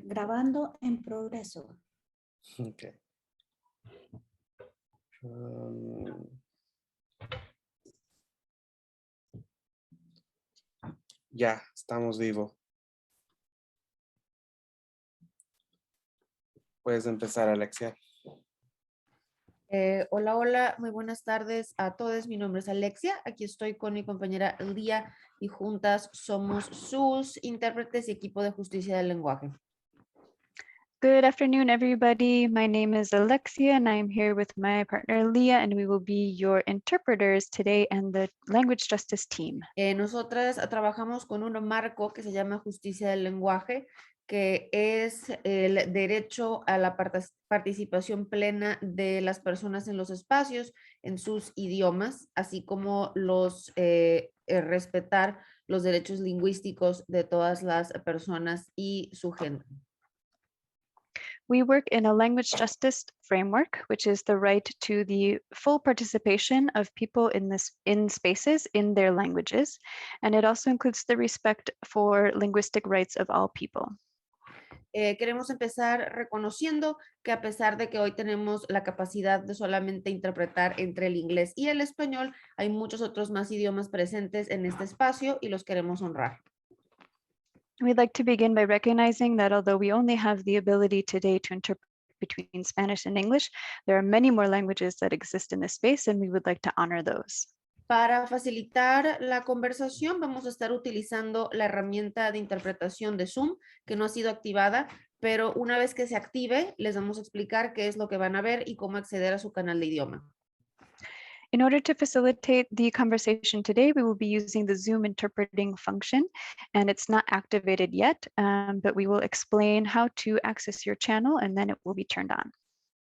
Grabando en progreso. Okay. Ya, estamos vivos. Puedes empezar, Alexia. Hola, hola, muy buenas tardes a todos. Mi nombre es Alexia. Aquí estoy con mi compañera Lía y juntas somos sus intérpretes y equipo de justicia del lenguaje. Good afternoon, everybody. My name is Alexia, and I am here with my partner Leah, and we will be your interpreters today and the language justice team. Nosotras trabajamos con un marco que se llama justicia del lenguaje, que es el derecho a la participación plena de las personas en los espacios, en sus idiomas, así como respetar los derechos lingüísticos de todas las personas y su género. We work in a language justice framework, which is the right to the full participation of people in spaces in their languages, and it also includes the respect for linguistic rights of all people. Queremos empezar reconociendo que a pesar de que hoy tenemos la capacidad de solamente interpretar entre el inglés y el español, hay muchos otros más idiomas presentes en este espacio y los queremos honrar. We'd like to begin by recognizing that although we only have the ability today to interpret between Spanish and English, there are many more languages that exist in this space, and we would like to honor those. Para facilitar la conversación, vamos a estar utilizando la herramienta de interpretación de Zoom, que no ha sido activada, pero una vez que se active, les vamos a explicar qué es lo que van a ver y cómo acceder a su canal de idioma. In order to facilitate the conversation today, we will be using the Zoom interpreting function, and it's not activated yet, but we will explain how to access your channel, and then it will be turned on.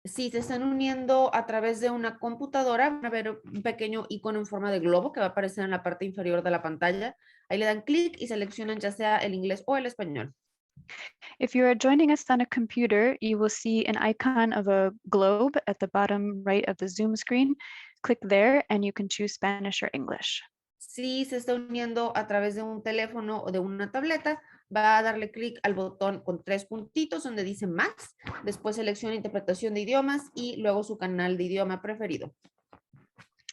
Si se están uniendo a través de una computadora, van a ver un pequeño icono en forma de globo que va a aparecer en la parte inferior de la pantalla. Ahí le dan clic y seleccionan ya sea el inglés o el español. If you are joining us on a computer, you will see an icon of a globe at the bottom right of the Zoom screen. Click there and you can choose Spanish or English. Si se está uniendo a través de un teléfono o de una tableta, va a darle clic al botón con 3 puntitos donde dice más, después selecciona interpretación de idiomas y luego su canal de idioma preferido.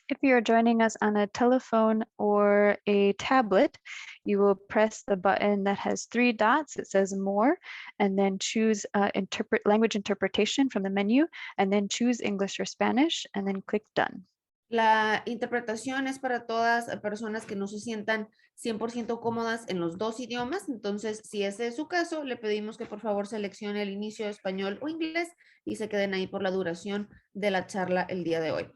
If you are joining us on a telephone or a tablet, you will press the button that has 3 dots. It says more, and then choose language interpretation from the menu, and then choose English or Spanish, and then click done. La interpretación es para todas personas que no se sientan 100% cómodas en los dos idiomas, entonces si ese es su caso, le pedimos que por favor seleccione el inicio español o inglés y se queden ahí por la duración de la charla el día de hoy.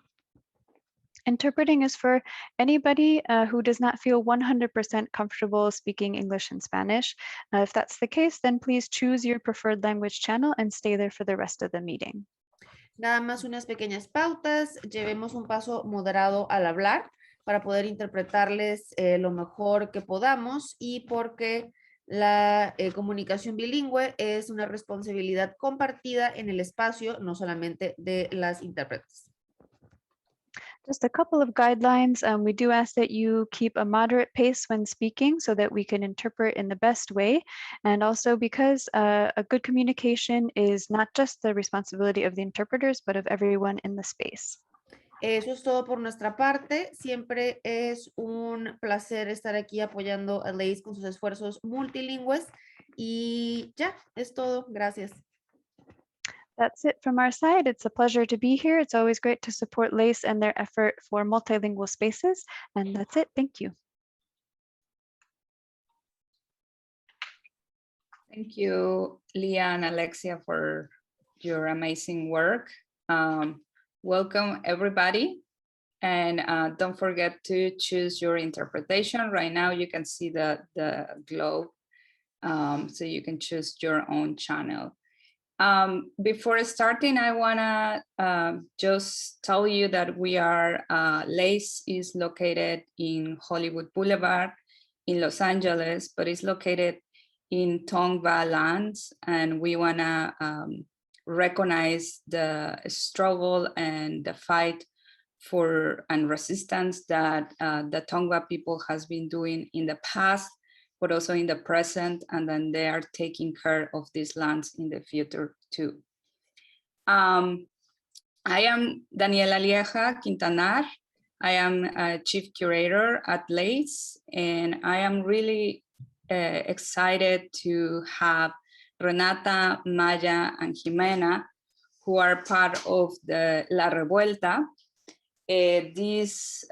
Interpreting is for anybody who does not feel 100% comfortable speaking English and Spanish. If that's the case, then please choose your preferred language channel and stay there for the rest of the meeting. Nada más unas pequeñas pautas, llevemos un paso moderado al hablar para poder interpretarles lo mejor que podamos y porque la comunicación bilingüe es una responsabilidad compartida en el espacio, no solamente de las intérpretes. Just a couple of guidelines. We do ask that you keep a moderate pace when speaking so that we can interpret in the best way. And also because a good communication is not just the responsibility of the interpreters, but of everyone in the space. Eso es todo por nuestra parte. Siempre es un placer estar aquí apoyando a Lace con sus esfuerzos multilingües. Y ya, es todo. Gracias. That's it from our side. It's a pleasure to be here. It's always great to support LACE and their effort for multilingual spaces. And that's it. Thank you. Thank you, Leah and Alexia, for your amazing work. Welcome, everybody. And don't forget to choose your interpretation. Right now, you can see the globe, so you can choose your own channel. Before starting, I wanna just tell you that we are, LACE is located in Hollywood Boulevard in Los Angeles, but it's located in Tongva lands, and we wanna recognize the struggle and the fight for and resistance that the Tongva people has been doing in the past but also in the present, and then they are taking care of these lands in the future too. I am Daniela Lieja Quintanar. I am a chief curator at LACE, and I am really excited to have Renata, Maya, and Jimena, who are part of the La Revuelta. This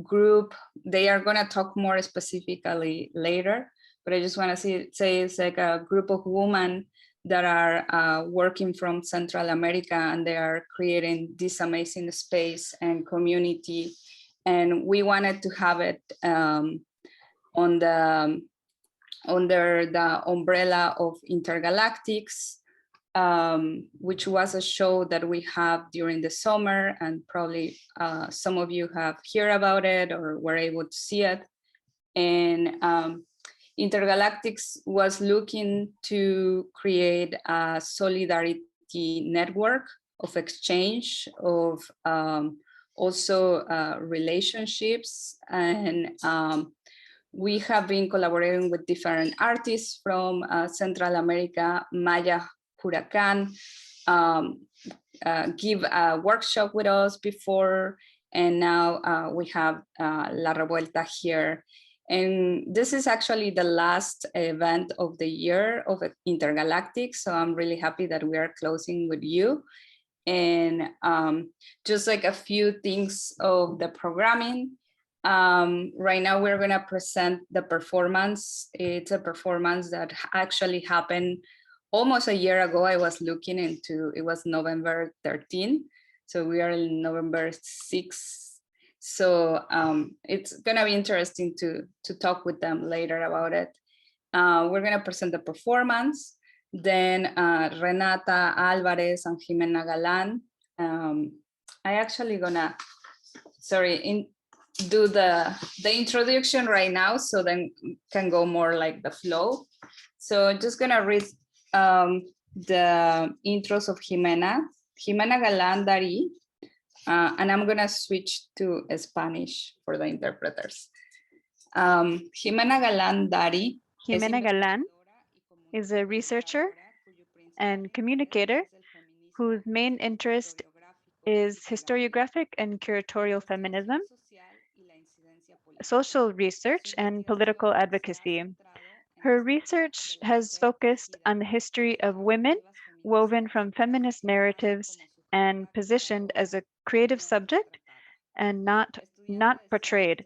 group, they are going to talk more specifically later, but I just want to say it's like a group of women that are working from Central America, and they are creating this amazing space and community. And we wanted to have it under the umbrella of Intergalactix, which was a show that we have during the summer, and probably some of you have heard about it or were able to see it. And Intergalactix was looking to create a solidarity network of exchange, of also relationships. And we have been collaborating with different artists from Central America. Maya Juracán give a workshop with us before, and now we have La Revuelta here. And this is actually the last event of the year of Intergalactic, so I'm really happy that we are closing with you. And just like a few things of the programming. Right now we're gonna present the performance. It's a performance that actually happened almost a year ago. I was looking into, it was November 13. So we are in November 6. So it's gonna be interesting to talk with them later about it. We're gonna present the performance. Then Renata Álvarez and Ximena Galán. I actually gonna, do the introduction right now, so then can go more like the flow. So just gonna read the intros of Jimena Galán, Dary, and I'm gonna switch to Spanish for the interpreters. Jimena Galán Dary. Jimena Galán is a researcher and communicator whose main interest is historiographic and curatorial feminism, social research, and political advocacy. Her research has focused on the history of women woven from feminist narratives and positioned as a creative subject and not portrayed.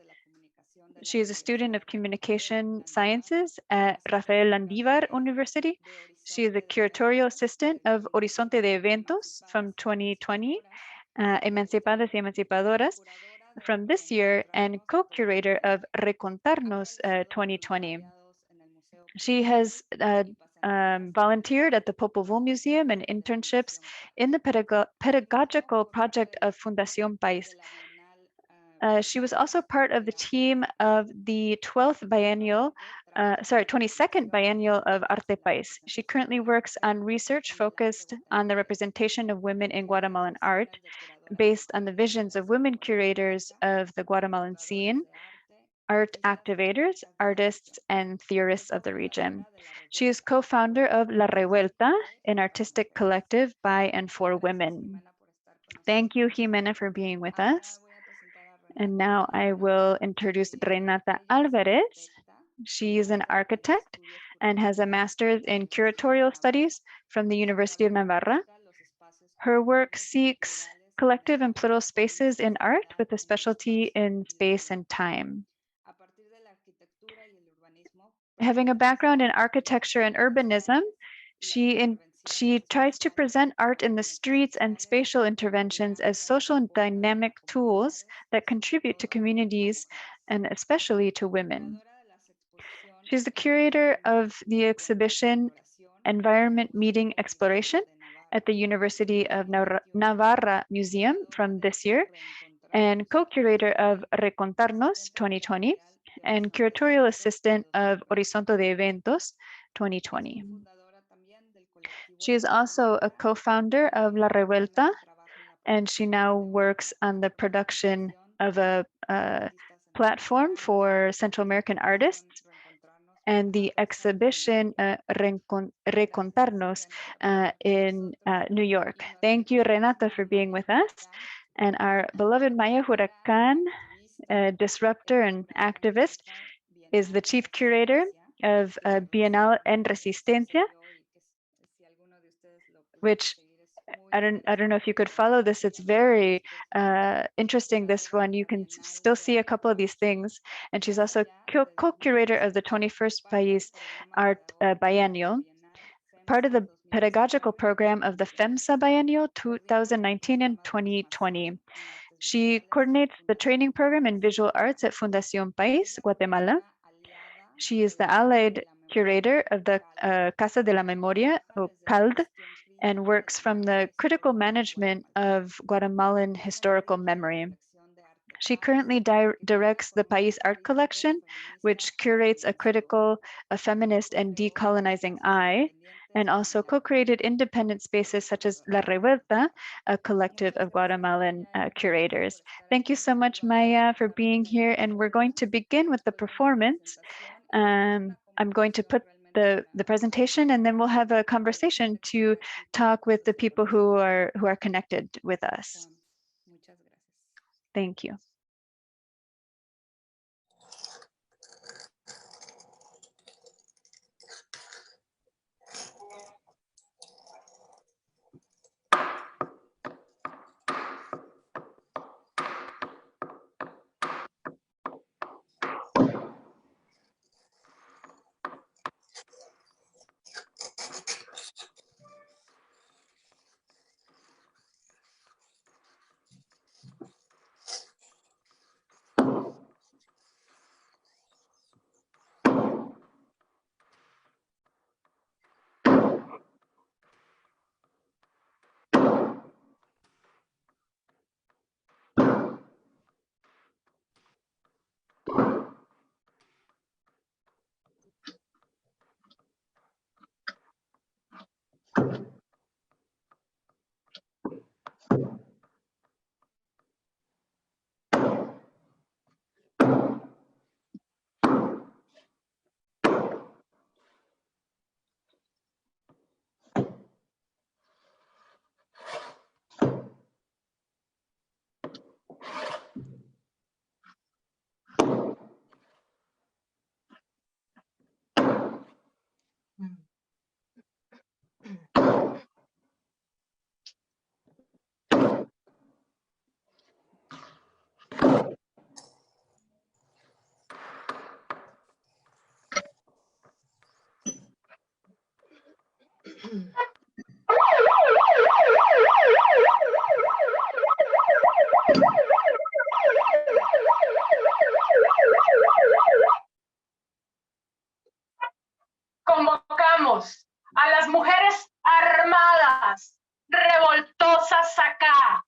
She is a student of communication sciences at Rafael Landívar University. She is a curatorial assistant of Horizonte de Eventos from 2020, Emancipadas y Emancipadoras from this year, and co-curator of Recontarnos 2020. She has volunteered at the Popol Vuh Museum and internships in the pedagogical project of Fundación País. She was also part of the team of the 22nd biennial of Arte País. She currently works on research focused on the representation of women in Guatemalan art, based on the visions of women curators of the Guatemalan scene, art activators, artists, and theorists of the region. She is co-founder of La Revuelta, an artistic collective by and for women. Thank you, Ximena, for being with us. And now I will introduce Renata Álvarez. She is an architect and has a master's in curatorial studies from the University of Navarra. Her work seeks collective and plural spaces in art with a specialty in space and time. Having a background in architecture and urbanism, she tries to present art in the streets and spatial interventions as social and dynamic tools that contribute to communities and especially to women. She's the curator of the exhibition Environment Meeting Exploration at the University of Navarra Museum from this year, and co-curator of Recontarnos 2020, and curatorial assistant of Horizonte de Eventos 2020. She is also a co-founder of La Revuelta, and she now works on the production of a platform for Central American artists and the exhibition Recontarnos in New York. Thank you, Renata, for being with us. And our beloved Maya Juracán, disruptor and activist, is the chief curator of Bienal en Resistencia, which I don't know if you could follow this. It's very interesting, this one. You can still see a couple of these things. And she's also co-curator of the 21st País Art Biennial, part of the pedagogical program of the FEMSA Biennial 2019 and 2020. She coordinates the training program in visual arts at Fundación País, Guatemala. She is the allied curator of the Casa de la Memoria, or CALD, and works from the critical management of Guatemalan historical memory. She currently directs the País Art Collection, which curates a critical, a feminist, and decolonizing eye, and also co-created independent spaces such as La Revuelta, a collective of Guatemalan curators. Thank you so much, Maya, for being here, and we're going to begin with the performance. I'm going to put the presentation, and then we'll have a conversation to talk with the people who are connected with us. Thank you. Convocamos a las mujeres armadas, revoltosas acá,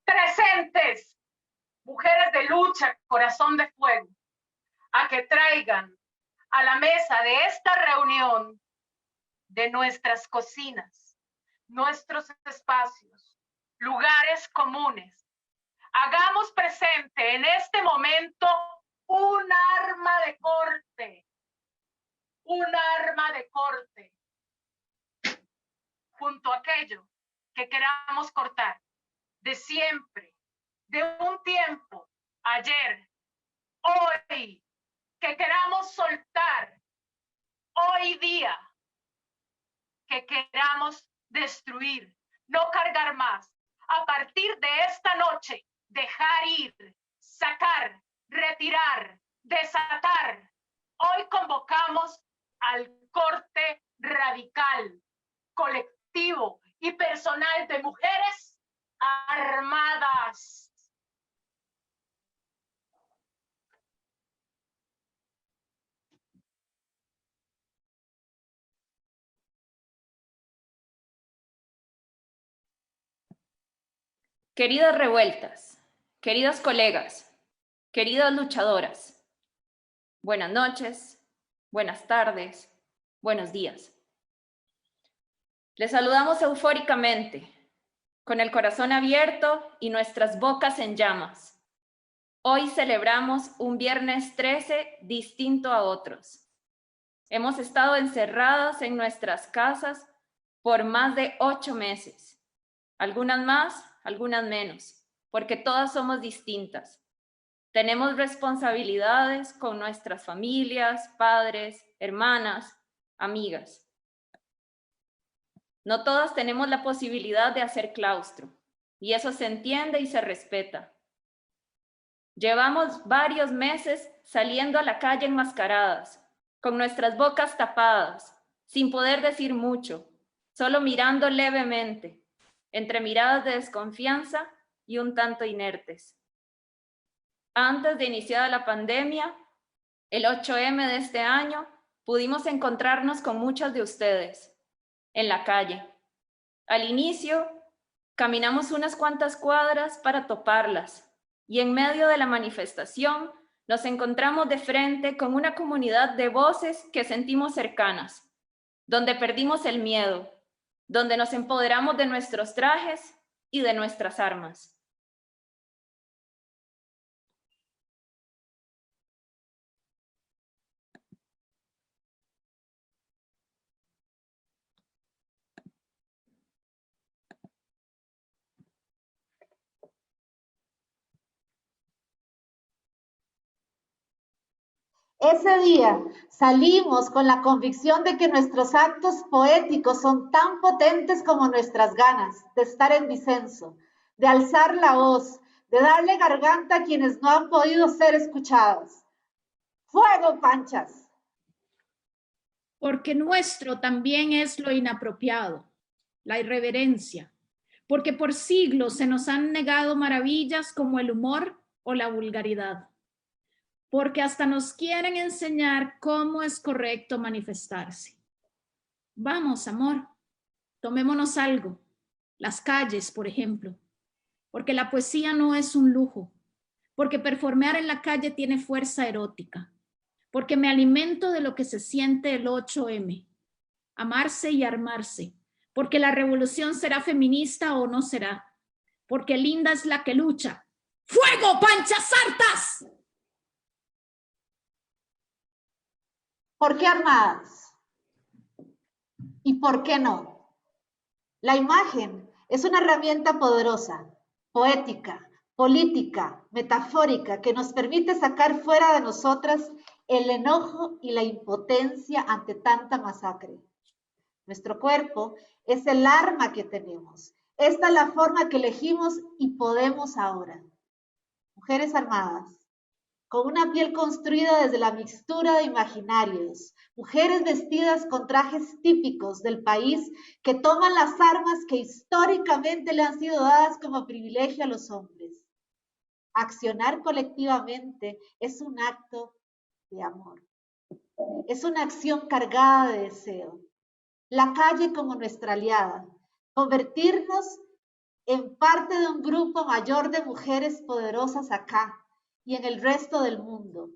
presentes, mujeres de lucha, corazón de fuego, a que traigan a la mesa de esta reunión de nuestras cocinas, nuestros espacios, lugares comunes. Hagamos presente en este momento un arma de corte. Un arma de corte junto a aquello que queramos cortar de siempre, de un tiempo, ayer, hoy, que queramos soltar, hoy día, que queramos destruir, no cargar más. A partir de esta noche, dejar ir, sacar, retirar, desatar. Hoy convocamos al corte radical, colectivo y personal de mujeres armadas. Queridas revueltas, queridas colegas, queridas luchadoras, buenas noches, buenas tardes, buenos días. Les saludamos eufóricamente, con el corazón abierto y nuestras bocas en llamas. Hoy celebramos un viernes 13 distinto a otros. Hemos estado encerradas en nuestras casas por más de 8 meses. Algunas más, algunas menos, porque todas somos distintas. Tenemos responsabilidades con nuestras familias, padres, hermanas, amigas. No todas tenemos la posibilidad de hacer claustro, y eso se entiende y se respeta. Llevamos varios meses saliendo a la calle enmascaradas, con nuestras bocas tapadas, sin poder decir mucho, solo mirando levemente, entre miradas de desconfianza y un tanto inertes. Antes de iniciar la pandemia, el 8M de este año, pudimos encontrarnos con muchas de ustedes en la calle. Al inicio, caminamos unas cuantas cuadras para toparlas y en medio de la manifestación nos encontramos de frente con una comunidad de voces que sentimos cercanas, donde perdimos el miedo, donde nos empoderamos de nuestros trajes y de nuestras armas. Ese día salimos con la convicción de que nuestros actos poéticos son tan potentes como nuestras ganas de estar en disenso, de alzar la voz, de darle garganta a quienes no han podido ser escuchados. ¡Fuego, panchas! Porque nuestro también es lo inapropiado, la irreverencia, porque por siglos se nos han negado maravillas como el humor o la vulgaridad, porque hasta nos quieren enseñar cómo es correcto manifestarse. Vamos, amor, tomémonos algo, las calles, por ejemplo, porque la poesía no es un lujo, porque performear en la calle tiene fuerza erótica, porque me alimento de lo que se siente el 8M, amarse y armarse, porque la revolución será feminista o no será, porque linda es la que lucha. ¡Fuego, panchas hartas! ¿Por qué armadas? ¿Y por qué no? La imagen es una herramienta poderosa, poética, política, metafórica, que nos permite sacar fuera de nosotras el enojo y la impotencia ante tanta masacre. Nuestro cuerpo es el arma que tenemos. Esta es la forma que elegimos y podemos ahora. Mujeres armadas, con una piel construida desde la mixtura de imaginarios, mujeres vestidas con trajes típicos del país que toman las armas que históricamente le han sido dadas como privilegio a los hombres. Accionar colectivamente es un acto de amor. Es una acción cargada de deseo. La calle como nuestra aliada. Convertirnos en parte de un grupo mayor de mujeres poderosas acá y en el resto del mundo,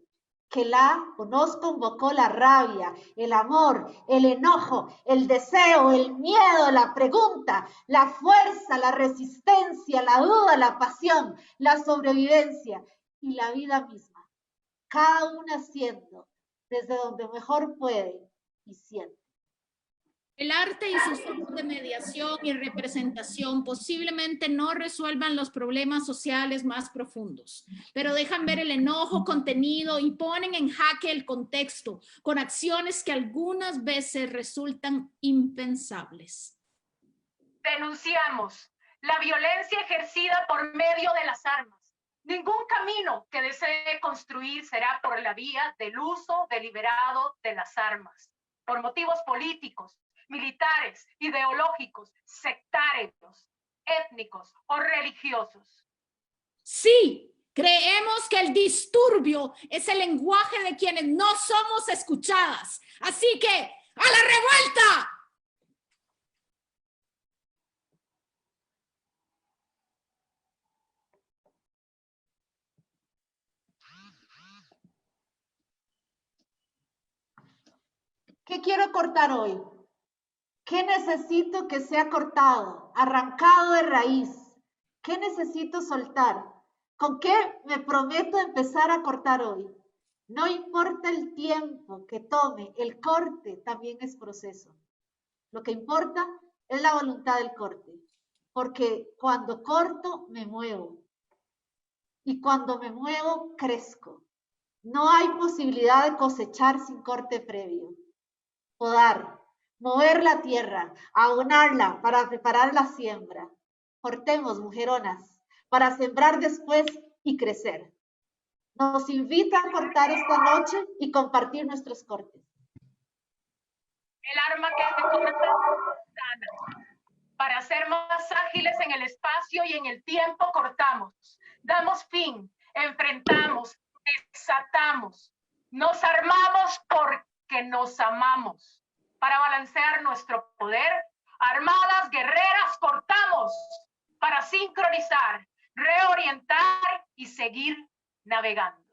que la o nos convocó la rabia, el amor, el enojo, el deseo, el miedo, la pregunta, la fuerza, la resistencia, la duda, la pasión, la sobrevivencia y la vida misma, cada una haciendo desde donde mejor puede y siente. El arte y sus formas de mediación y representación posiblemente no resuelvan los problemas sociales más profundos, pero dejan ver el enojo contenido y ponen en jaque el contexto con acciones que algunas veces resultan impensables. Denunciamos la violencia ejercida por medio de las armas. Ningún camino que desee construir será por la vía del uso deliberado de las armas, por motivos políticos, militares, ideológicos, sectarios, étnicos o religiosos. Sí, creemos que el disturbio es el lenguaje de quienes no somos escuchadas. Así que, ¡a la revuelta! ¿Qué quiero cortar hoy? ¿Qué necesito que sea cortado, arrancado de raíz? ¿Qué necesito soltar? ¿Con qué me prometo empezar a cortar hoy? No importa el tiempo que tome, el corte también es proceso. Lo que importa es la voluntad del corte, porque cuando corto me muevo y cuando me muevo crezco. No hay posibilidad de cosechar sin corte previo. Podar, mover la tierra, abonarla para preparar la siembra. Cortemos, mujeronas, para sembrar después y crecer. Nos invita a cortar esta noche y compartir nuestros cortes. El arma que corta sana. Para ser más ágiles en el espacio y en el tiempo, cortamos. Damos fin, enfrentamos, desatamos. Nos armamos porque nos amamos. Para balancear nuestro poder, armadas, guerreras, cortamos. Para sincronizar, reorientar y seguir navegando.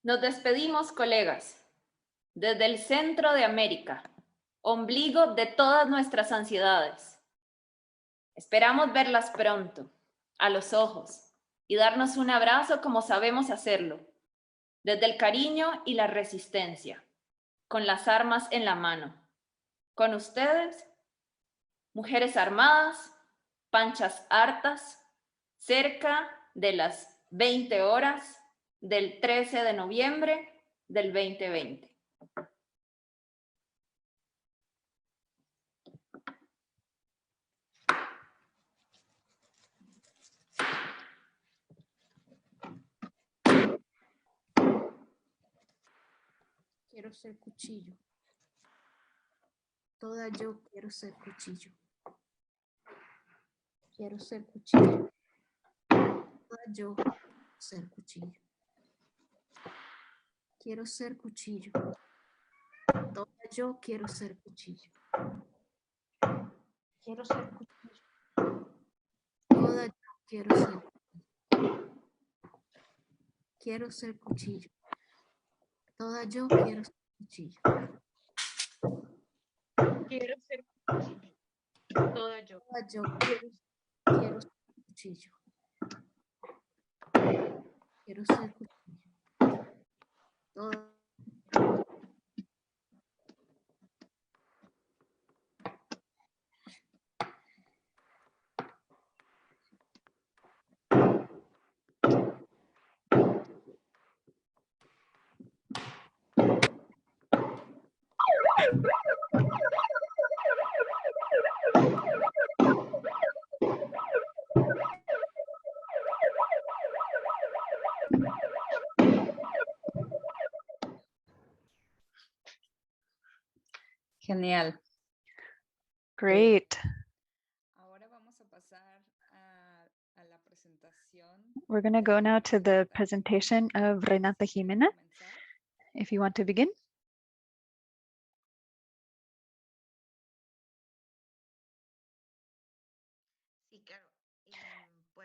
Nos despedimos, colegas, desde el centro de América, ombligo de todas nuestras ansiedades. Esperamos verlas pronto, a los ojos, y darnos un abrazo como sabemos hacerlo, desde el cariño y la resistencia, con las armas en la mano. Con ustedes, mujeres armadas, panchas hartas, cerca de las 20 horas del 13 de noviembre del 2020. Quiero ser cuchillo. Toda yo quiero ser cuchillo. Quiero ser cuchillo. Toda yo quiero ser cuchillo. Quiero ser cuchillo. Toda yo quiero ser cuchillo. Quiero ser cuchillo. Toda yo quiero ser cuchillo. Quiero ser cuchillo. Toda yo quiero ser cuchillo. Quiero ser cuchillo. Toda yo quiero ser cuchillo. Quiero ser cuchillo. Toda Genial. Great. Ahora vamos a pasar a la presentación. We're going to go now to the presentation of Renata Jimena. If you want to begin.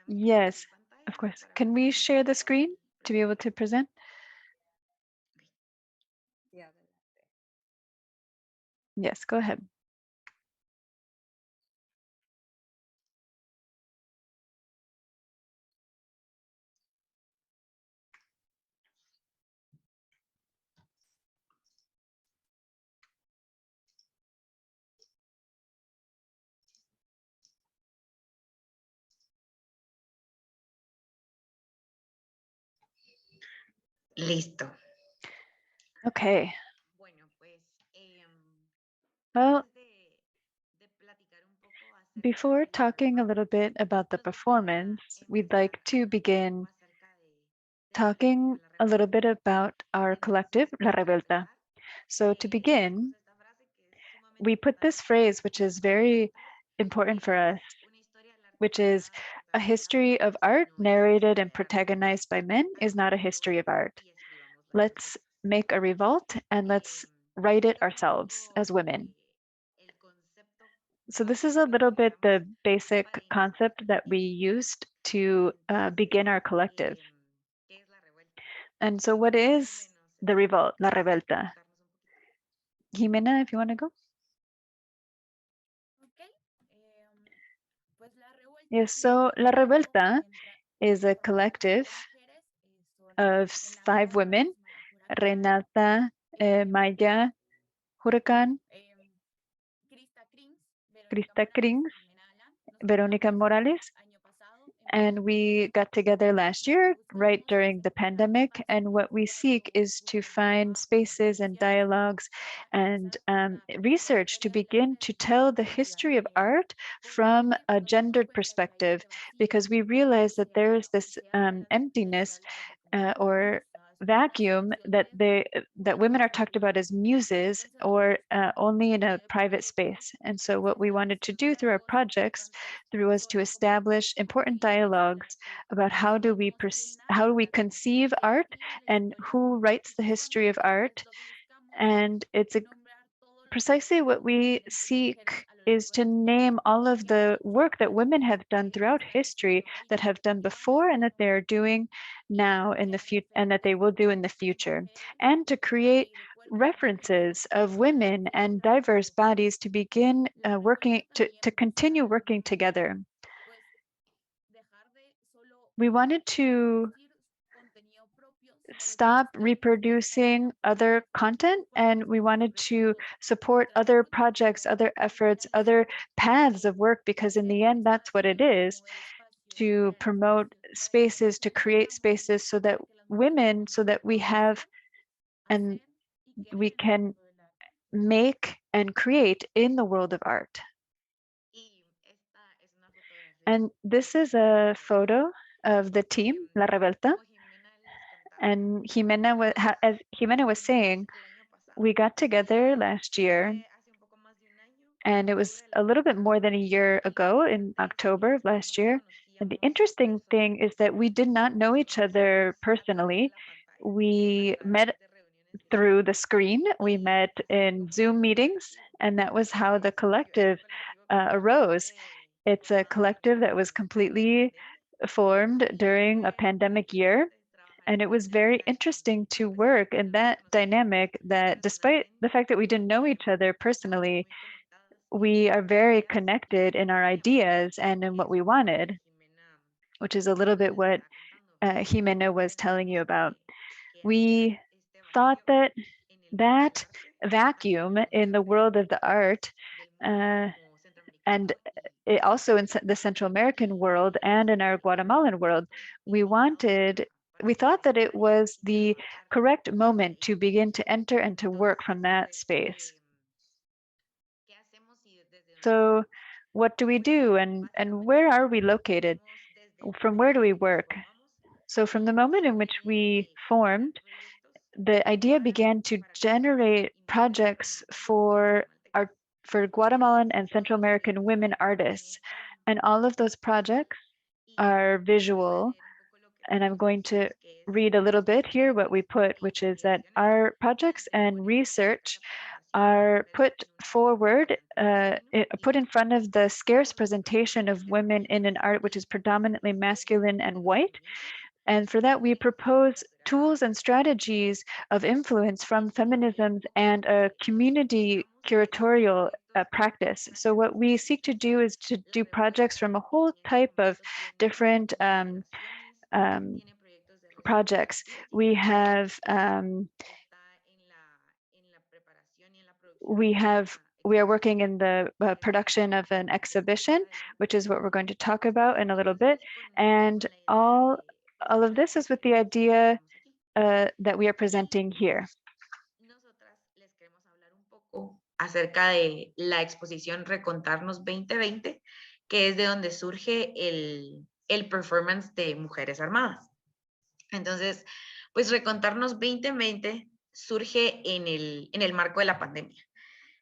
Yes, of course. Can we share the screen to be able to present? Yes, go ahead. Listo. Okay. Bueno, pues, Well, before talking a little bit about the performance, we'd like to begin talking a little bit about our collective, La Revuelta. So to begin, we put this phrase, which is very important for us, which is a history of art narrated and protagonized by men is not a history of art. Let's make a revolt and let's write it ourselves as women. So this is a little bit the basic concept that we used to begin our collective. And so what is the revolt, la revuelta? Jimena, if you want to go. Yes, so La Revuelta is a collective of 5 women, Renata, Maya, Juracán, Christa, Krings, Verónica Morales, and we got together last year, right during the pandemic. And what we seek is to find spaces and dialogues and research to begin to tell the history of art from a gendered perspective, because we realize that there is this emptiness or vacuum that women are talked about as muses, or only in a private space. And so what we wanted to do through our projects was to establish important dialogues about how do we conceive art and who writes the history of art. And it's precisely what we seek is to name all of the work that women have done throughout history, that have done before and that they're doing now in the future, and that they will do in the future, and to create references of women and diverse bodies to begin to continue working together. We wanted to stop reproducing other content, and we wanted to support other projects, other efforts, other paths of work, because in the end, that's what it is, to promote spaces, to create spaces so that women, so that we have and we can make and create in the world of art. And this is a photo of the team, La Revuelta. And Jimena, as Jimena was saying, we got together last year, and it was a little bit more than a year ago, in October of last year. And the interesting thing is that we did not know each other personally. We met through the screen. We met in Zoom meetings, and that was how the collective arose. It's a collective that was completely formed during a pandemic year. And it was very interesting to work in that dynamic, that despite the fact that we didn't know each other personally, we are very connected in our ideas and in what we wanted, which is a little bit what Ximena was telling you about. We thought that that vacuum in the world of the art, and it also in the Central American world and in our Guatemalan world, we thought that it was the correct moment to begin to enter and to work from that space. So what do we do, and where are we located? From where do we work? So from the moment in which we formed, the idea began to generate projects for Guatemalan and Central American women artists. And all of those projects are visual. And I'm going to read a little bit here what we put, which is that our projects and research are put forward, put in front of the scarce presentation of women in an art which is predominantly masculine and white. And for that, we propose tools and strategies of influence from feminisms and a community curatorial practice. So what we seek to do is to do projects from a whole type of different projects. We are working in the production of an exhibition, which is what we're going to talk about in a little bit. And all of this is with the idea that we are presenting here. Acerca de la exposición Recontarnos 2020, que es de donde surge el performance de Mujeres Armadas. Entonces, pues Recontarnos 2020 surge en el marco de la pandemia.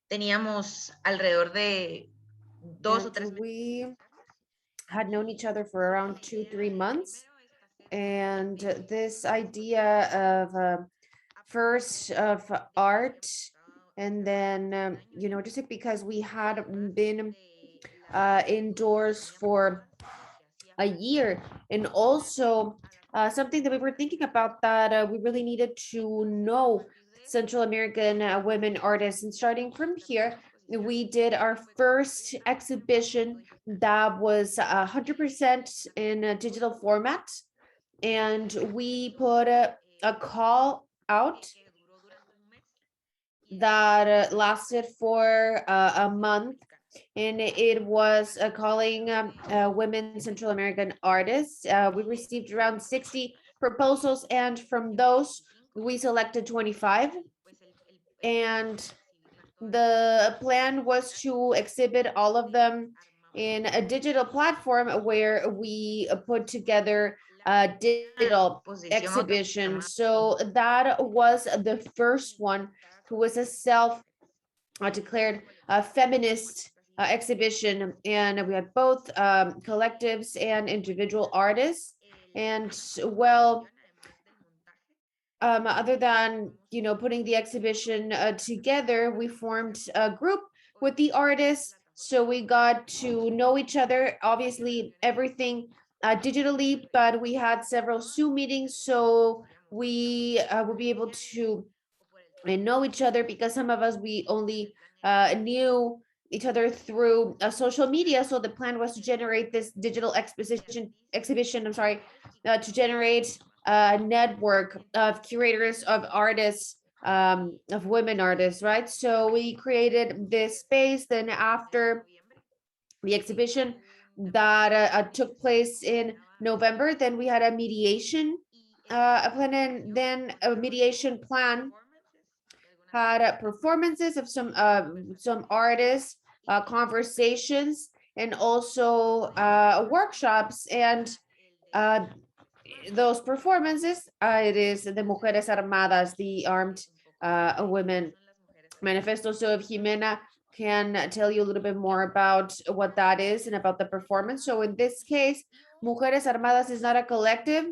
Teníamos alrededor de 2 o 3 meses. We had known each other for around 2-3 months. And this idea of first of art, and then, you know, just because we had been indoors for a year, and also something that we were thinking about, that we really needed to know Central American women artists. And starting from here, we did our first exhibition that was 100% in a digital format. And we put a call out that lasted for a month. And it was calling women Central American artists. We received around 60 proposals, and from those, we selected 25. And the plan was to exhibit all of them in a digital platform where we put together a digital exhibition. So that was the first one, who was a self-declared feminist exhibition, and we had both collectives and individual artists. And well, other than putting the exhibition together, we formed a group with the artists, so we got to know each other. Obviously, everything digitally, but we had several Zoom meetings, so we would be able to know each other, because some of us, we only knew each other through social media. So the plan was to generate this digital exhibition, to generate a network of curators, of artists, of women artists, right? So we created this space. Then after the exhibition that took place in November, then we had a mediation plan, and then a mediation plan had performances of some artists, conversations, and also workshops. And those performances, it is the Mujeres Armadas, the armed women manifesto. So if Jimena can tell you a little bit more about what that is and about the performance. So in this case, Mujeres Armadas is not a collective,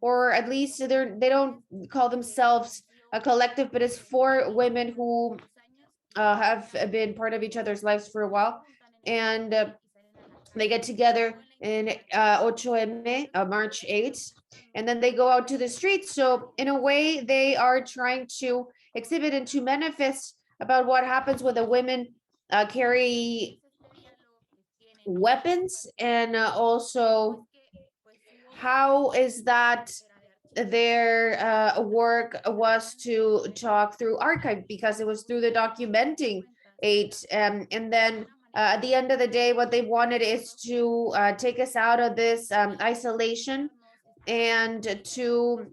or at least they don't call themselves a collective, but it's for women who have been part of each other's lives for a while. And they get together in 8M, March 8th, and then they go out to the streets. So in a way, they are trying to exhibit and to manifest about what happens when the women carry weapons, and also how is that their work was to talk through archive, because it was through the documenting 8. And then at the end of the day, what they wanted is to take us out of this isolation, and to,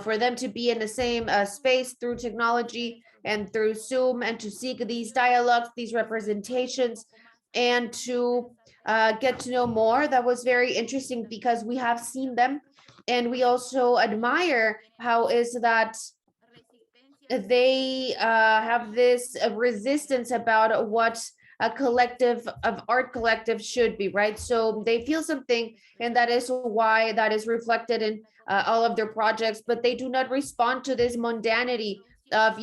for them to be in the same space through technology and through Zoom, and to seek these dialogues, these representations, and to get to know more. That was very interesting, because we have seen them, and we also admire how is that they have this resistance about what a collective of art collective should be, right? So they feel something, and that is why that is reflected in all of their projects, but they do not respond to this mundanity of,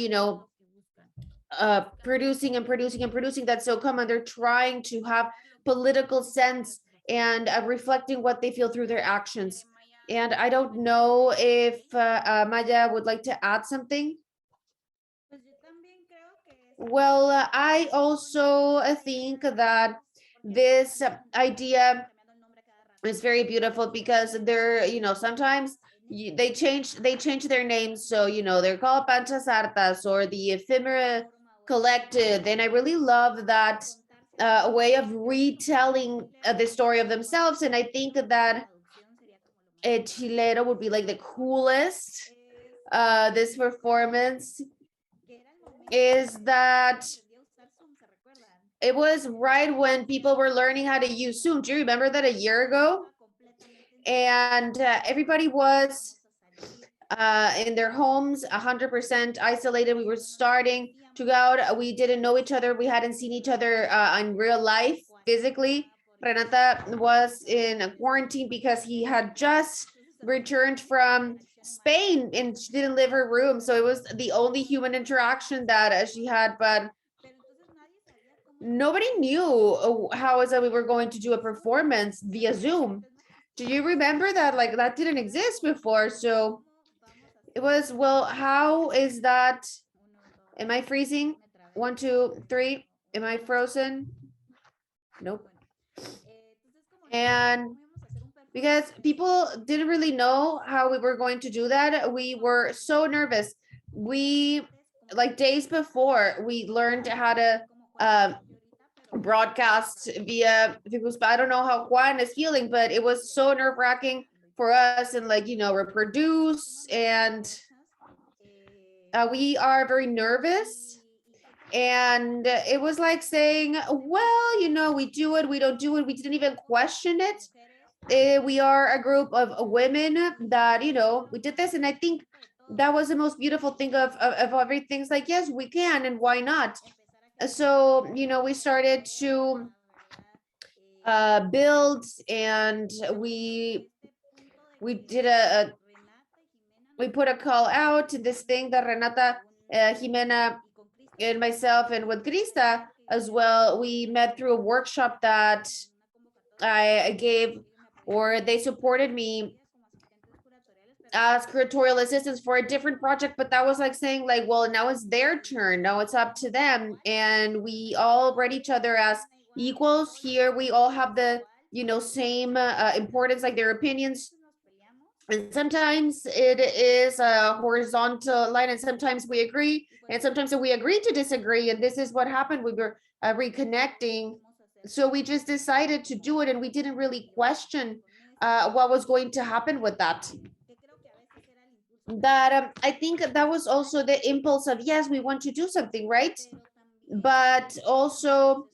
producing and producing and producing, that's so common. They're trying to have political sense and reflecting what they feel through their actions. And I don't know if Maya would like to add something. Well, I also think that this idea is very beautiful, because they're, sometimes they change their names. So, they're called Panchas Hartas or the Ephemera Collective. And I really love that way of retelling the story of themselves. And I think that Chilero would be like the coolest. This performance is that it was right when people were learning how to use Zoom. Do you remember that a year ago? And everybody was in their homes, 100% isolated. We were starting to go out. We didn't know each other. We hadn't seen each other in real life, physically. Renata was in quarantine because he had just returned from Spain and she didn't leave her room. So it was the only human interaction that she had, but nobody knew how is that we were going to do a performance via Zoom. Do you remember that? Like, that didn't exist before. So it was, well, how is that? Am I freezing? 1, 2, 3. Am I frozen? Nope. And because people didn't really know how we were going to do that, we were so nervous. We, like days before, we learned how to broadcast via, I don't know how Juan is feeling, but it was so nerve-wracking for us, and like, you know, reproduce, and we are very nervous. And it was like saying, well, you know, we do it, we don't do it. We didn't even question it. We are a group of women that, you know, we did this. And I think that was the most beautiful thing of everything. It's like, yes, we can, and why not? So, you know, we started to build, and we did we put a call out to this thing that Renata, Ximena, and myself, and with Christa as well, we met through a workshop that I gave, or they supported me as curatorial assistants for a different project, but that was like saying like, well, now it's their turn, now it's up to them, and we all read each other as equals here. We all have the, you know, same importance, like their opinions. And sometimes it is a horizontal line, and sometimes we agree, and sometimes we agree to disagree. And this is what happened. We were reconnecting. So we just decided to do it, and we didn't really question what was going to happen with that. That I think that was also the impulse of, yes, we want to do something, right? But also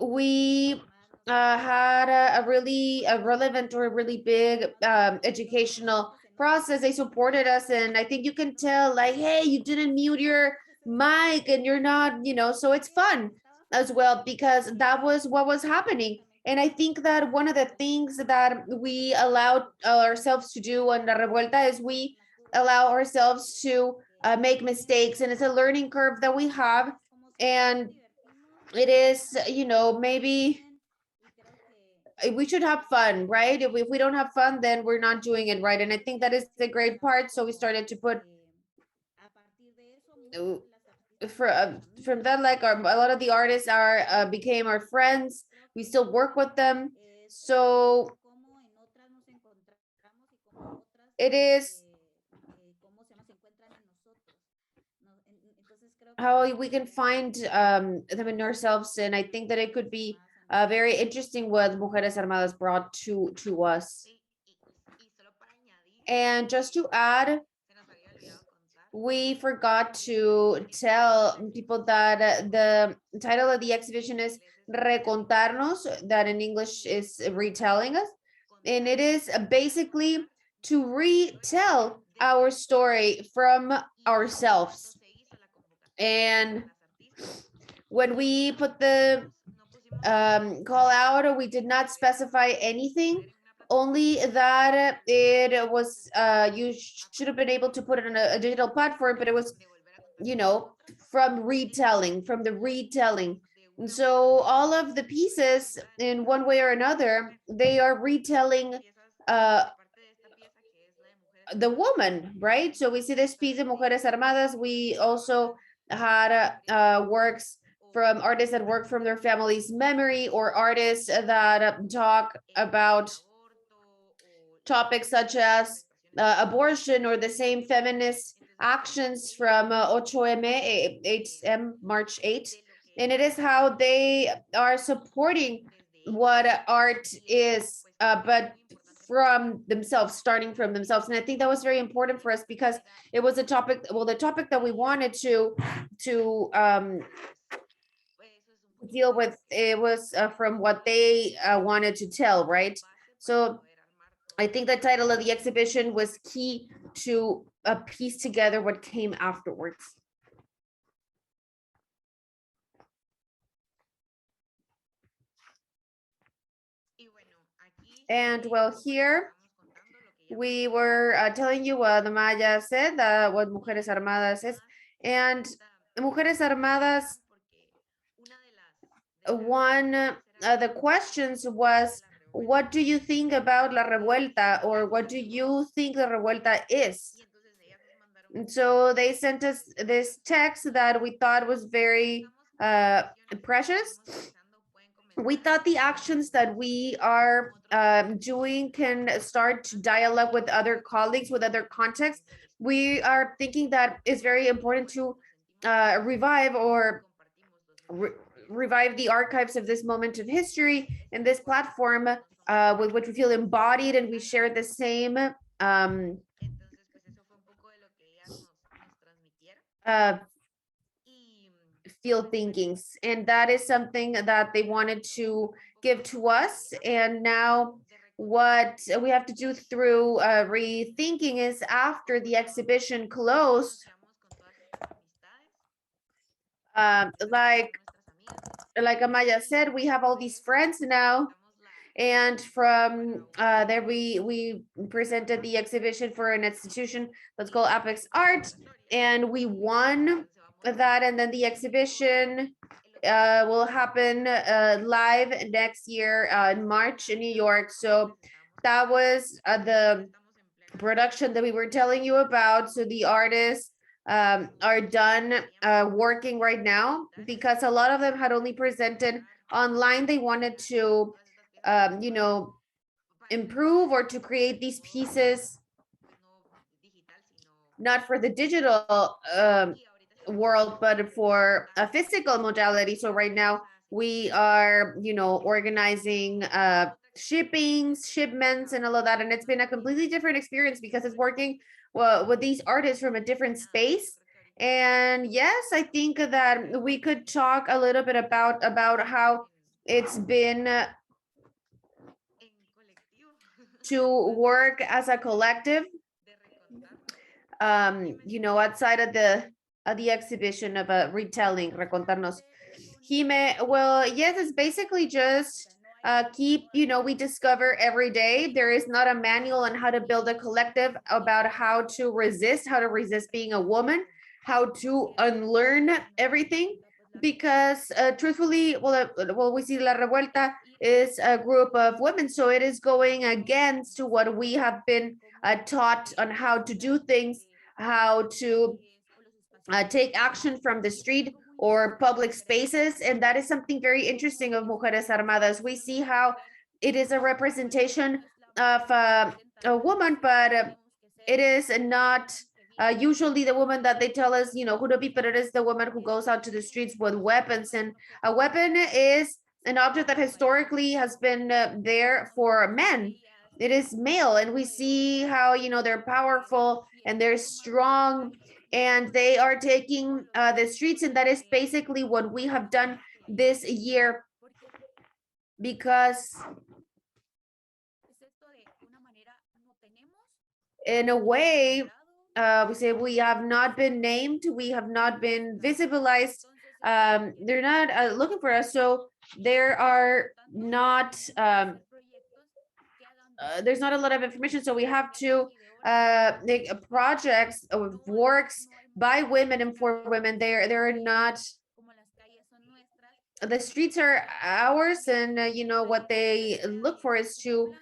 we had a really relevant or a really big educational process. They supported us, and I think you can tell like, hey, you didn't mute your mic, and you're not, you know, so it's fun as well, because that was what was happening. And I think that one of the things that we allowed ourselves to do on La Revuelta is we allow ourselves to make mistakes, and it's a learning curve that we have. And it is, you know, maybe we should have fun, right? If we don't have fun, then we're not doing it right. And I think that is the great part. So we started to put from that, like a lot of the artists are became our friends. We still work with them. So it is how we can find them in ourselves. And I think that it could be very interesting what Mujeres Armadas brought to us. And just to add, we forgot to tell people that the title of the exhibition is Recontarnos, that in English is retelling us. And it is basically to retell our story from ourselves. And when we put the call out, we did not specify anything, only that it was you should have been able to put it on a digital platform, but it was, you know, from the retelling. And so all of the pieces, in one way or another, they are retelling the woman, right? So we see this piece of Mujeres Armadas. We also had works from artists that work from their family's memory, or artists that talk about topics such as abortion, or the same feminist actions from 8M, March 8. And it is how they are supporting what art is, but from themselves, starting from themselves. And I think that was very important for us, because it was a topic, well, the topic that we wanted to deal with, it was from what they wanted to tell, right? So I think the title of the exhibition was key to piece together what came afterwards. And well, here we were telling you what the Maya said, what Mujeres Armadas is. And Mujeres Armadas, one of the questions was, what do you think about La Revuelta, or what do you think La Revuelta is? And so they sent us this text that we thought was very precious. We thought the actions that we are doing can start to dialogue with other colleagues, with other contexts. We are thinking that it's very important to revive or revive the archives of this moment of history in this platform with which we feel embodied and we share the same field thinkings, and that is something that they wanted to give to us. And now what we have to do through rethinking is, after the exhibition closed, like Amaya said, we have all these friends now, and from there we presented the exhibition for an institution that's called Apex Art, and we won that. And then the exhibition will happen live next year in March in New York. So that was the production that we were telling you about. So the artists are done working right now, because a lot of them had only presented online. They wanted to you know, improve or to create these pieces not for the digital world, but for a physical modality. So right now we are, you know, organizing shipments and all of that. And it's been a completely different experience because it's working with these artists from a different space. And yes, I think that we could talk a little bit about how it's been to work as a collective, you know, outside of the exhibition of a retelling, recontarnos. Jime, well, yes, it's basically just keep, you know, we discover every day. There is not a manual on how to build a collective about how to resist being a woman, how to unlearn everything, because truthfully, well, we see La Revuelta is a group of women, so it is going against what we have been taught on how to do things, how to take action from the street or public spaces. And that is something very interesting of Mujeres Armadas. We see how it is a representation of a woman, but it is not usually the woman that they tell us, you know, who to be, but it is the woman who goes out to the streets with weapons. And a weapon is an object that historically has been there for men. It is male, and we see how, you know, they're powerful and they're strong, and they are taking the streets. And that is basically what we have done this year, because in a way, we say we have not been named, we have not been visibilized, they're not looking for us, so there are not there's not a lot of information. So we have to make projects of works by women and for women. They're not, the streets are ours, and you know, what they look for is to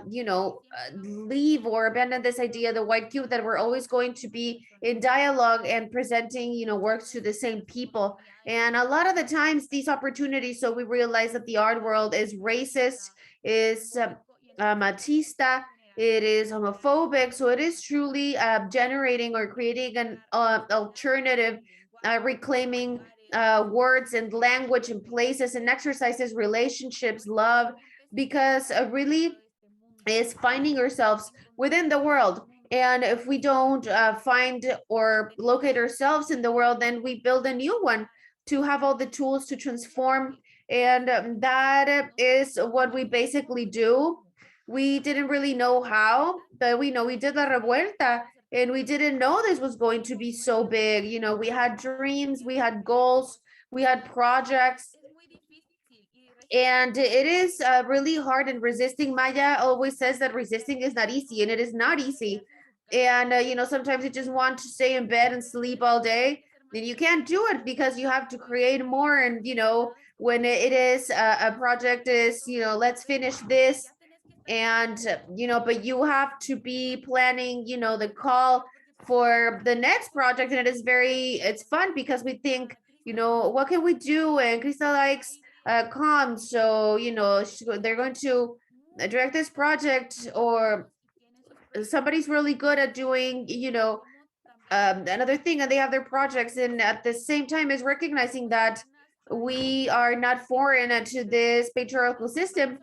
you know, leave or abandon this idea, the white cube, that we're always going to be in dialogue and presenting, you know, works to the same people. And a lot of the times these opportunities, so we realize that the art world is racist, is machista, it is homophobic. So it is truly generating or creating an alternative, reclaiming words and language and places and exercises, relationships, love, because really is finding ourselves within the world. And if we don't find or locate ourselves in the world, then we build a new one to have all the tools to transform. And that is what we basically do. We didn't really know how, but we know we did La Revuelta, and we didn't know this was going to be so big. You know, we had dreams, we had goals, we had projects, and it is really hard. And resisting, Maya always says that resisting is not easy, and it is not easy. And you know, sometimes you just want to stay in bed and sleep all day, and you can't do it because you have to create more. And you know, when it is a project is, you know, let's finish this, and you know, but you have to be planning, you know, the call for the next project, and it's fun because we think, you know, what can we do? And Krista likes comms, so you know they're going to direct this project, or somebody's really good at doing, you know, another thing, and they have their projects, and at the same time is recognizing that we are not foreign to this patriarchal system,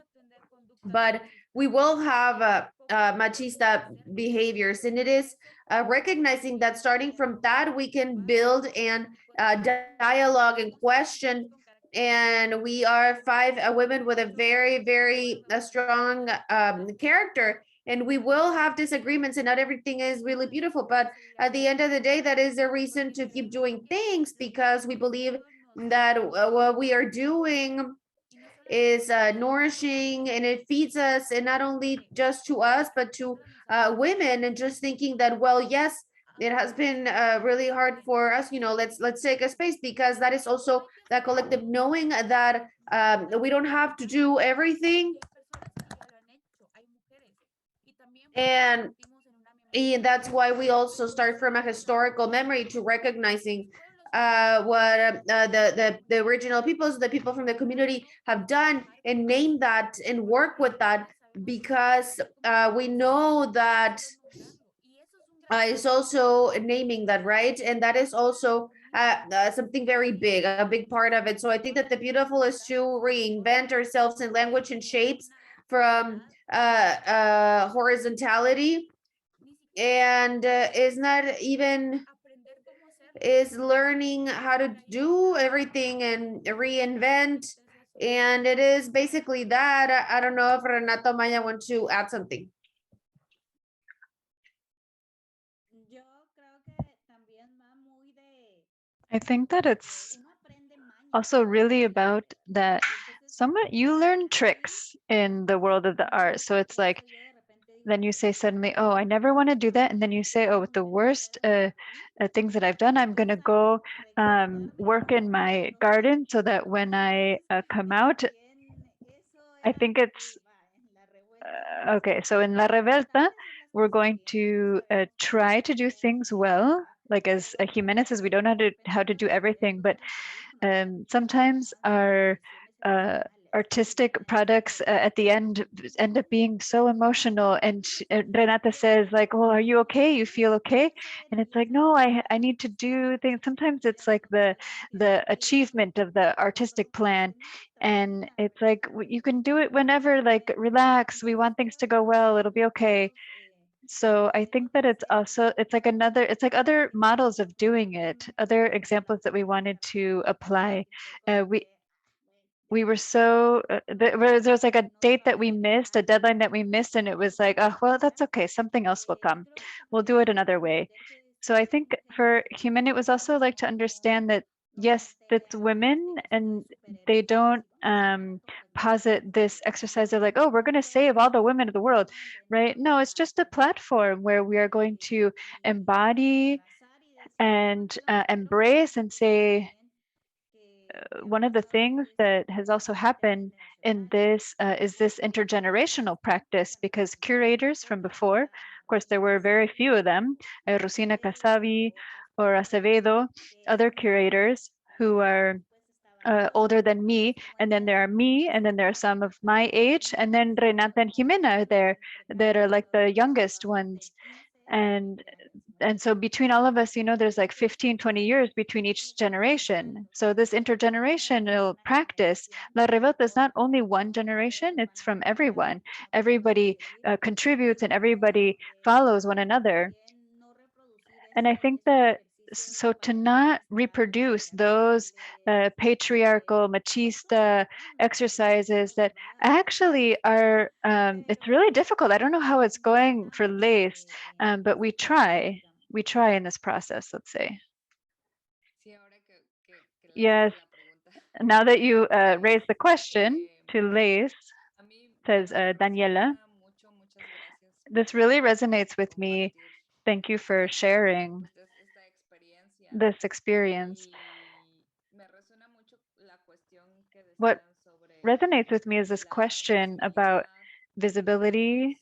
but we will have machista behaviors, and it is recognizing that starting from that we can build and dialogue and question. And we are five women with a very strong character, and we will have disagreements, and not everything is really beautiful, but at the end of the day, that is a reason to keep doing things, because we believe that what we are doing is nourishing, and it feeds us, and not only just to us but to women. And just thinking that, well, yes, it has been really hard for us, you know, let's take a space, because that is also that collective knowing that we don't have to do everything. And that's why we also start from a historical memory to recognizing what the original peoples, the people from the community have done, and name that and work with that, because we know that is also naming that, right? And that is also something very big, a big part of it. So I think that the beautiful is to reinvent ourselves in language and shapes from horizontality, and is not even is learning how to do everything and reinvent. And it is basically that. I don't know if Renata Maya wants to add something. I think that it's also really about that you learn tricks in the world of the art. So it's like, then you say suddenly, oh, I never want to do that. And then you say, oh, with the worst things that I've done, I'm going to go work in my garden so that when I come out, I think it's, okay, so in La Revuelta, we're going to try to do things well. Like as Jimena says, we don't know how to do everything, but sometimes our artistic products at the end up being so emotional. And Renata says like, well, are you okay? You feel okay? And it's like, no, I need to do things. Sometimes it's like the achievement of the artistic plan. And it's like, you can do it whenever, like, relax. We want things to go well. It'll be okay. So I think that it's also, it's like other models of doing it, other examples that we wanted to apply. We were so, there was like a date that we missed, a deadline that we missed, and it was like, oh, well, that's okay. Something else will come. We'll do it another way. So I think for Ximena, it was also like to understand that, yes, it's women, and they don't posit this exercise of like, oh, we're going to save all the women of the world, right? No, it's just a platform where we are going to embody and embrace and say, one of the things that has also happened in this is this intergenerational practice, because curators from before, of course, there were very few of them, Rosina Casavi or Acevedo, other curators who are older than me, and then there are me, and then there are some of my age, and then Renata and Jimena are there that are like the youngest ones. And so between all of us, you know, there's like 15, 20 years between each generation. So this intergenerational practice, La Revuelta is not only one generation, it's from everyone. Everybody contributes and everybody follows one another. And I think that, so to not reproduce those patriarchal, machista exercises that actually are, it's really difficult. I don't know how it's going for Lace, but we try in this process, let's say. Yes, now that you raised the question to Lace, says Daniela, this really resonates with me. Thank you for sharing this experience. What resonates with me is this question about visibility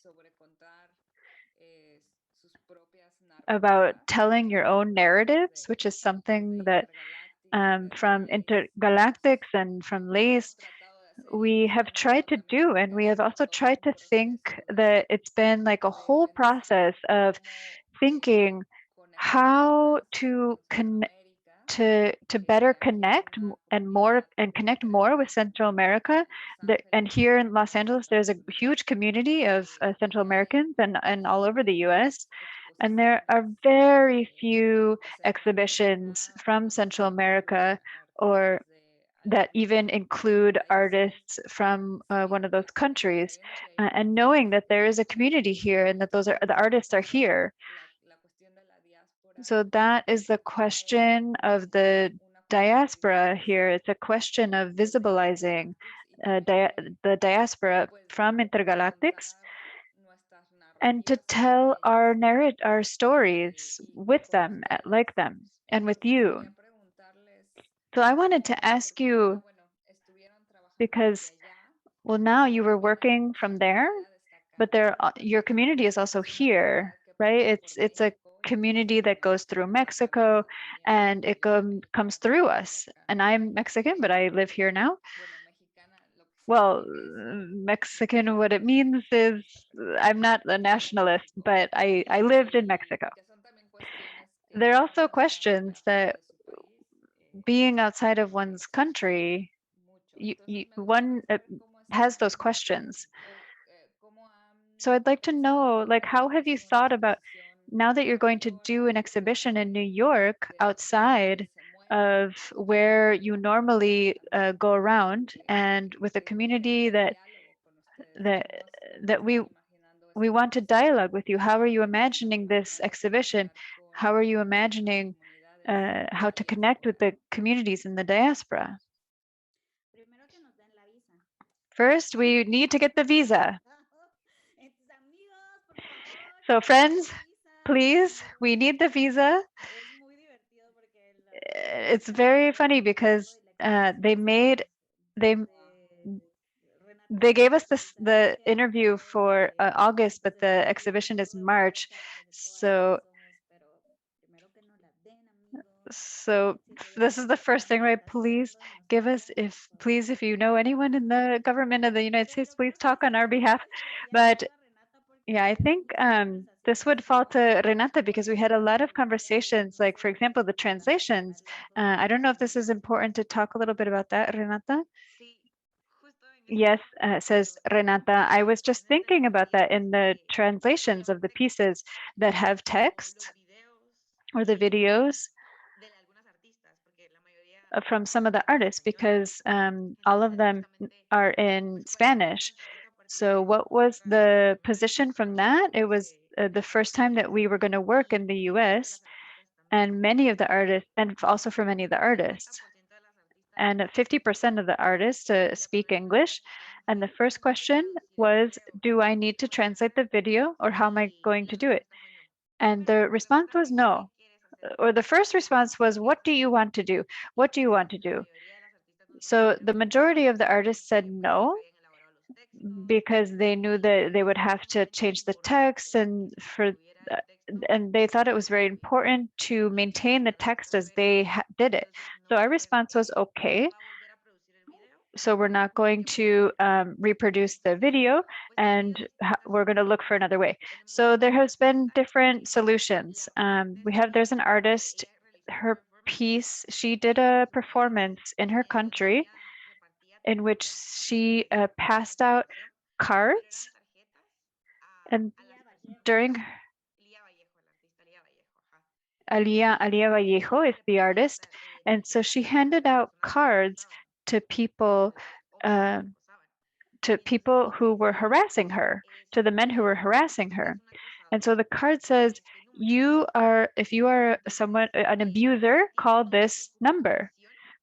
about telling your own narratives, which is something that from Intergalactix and from Lace, we have tried to do. And we have also tried to think that it's been like a whole process of thinking how to better connect and connect more with Central America. And here in Los Angeles, there's a huge community of Central Americans and all over the US. And there are very few exhibitions from Central America or that even include artists from one of those countries. And knowing that there is a community here and that the artists are here. So that is the question of the diaspora here. It's a question of visibilizing the diaspora from Intergalactix and to tell our stories with them, like them, and with you. So I wanted to ask you, because, well, now you were working from there, but your community is also here, right? It's a community that goes through Mexico, and it comes through us. And I'm Mexican, but I live here now. Well, Mexican, what it means is I'm not a nationalist, but I lived in Mexico. There are also questions that being outside of one's country, one has those questions. So I'd like to know, like, how have you thought about, now that you're going to do an exhibition in New York outside of where you normally go around, and with a community that we want to dialogue with you? How are you imagining this exhibition? How are you imagining how to connect with the communities in the diaspora? First, we need to get the visa. So friends, please, we need the visa. It's very funny because they gave us the interview for August, but the exhibition is March. So this is the first thing, right? Please give us, if you know anyone in the government of the United States, please talk on our behalf. But yeah, I think this would fall to Renata, because we had a lot of conversations, like, for example, the translations. I don't know if this is important to talk a little bit about that, Renata. Yes, says Renata. I was just thinking about that in the translations of the pieces that have text or the videos from some of the artists, because all of them are in Spanish. So what was the position from that? It was the first time that we were going to work in the US, and many of the artists, and also for many of the artists, and 50% of the artists speak English. And the first question was, do I need to translate the video, or how am I going to do it? And the response was no. Or the first response was, what do you want to do? What do you want to do? So the majority of the artists said no, because they knew that they would have to change the text, and they thought it was very important to maintain the text as they did it. So our response was, okay, so we're not going to reproduce the video, and we're going to look for another way. So there has been different solutions. There's an artist, her piece, she did a performance in her country in which she passed out cards, and during Alia Vallejo is the artist, and so she handed out cards to people who were harassing her, to the men who were harassing her. And so the card says, if you are an abuser, call this number.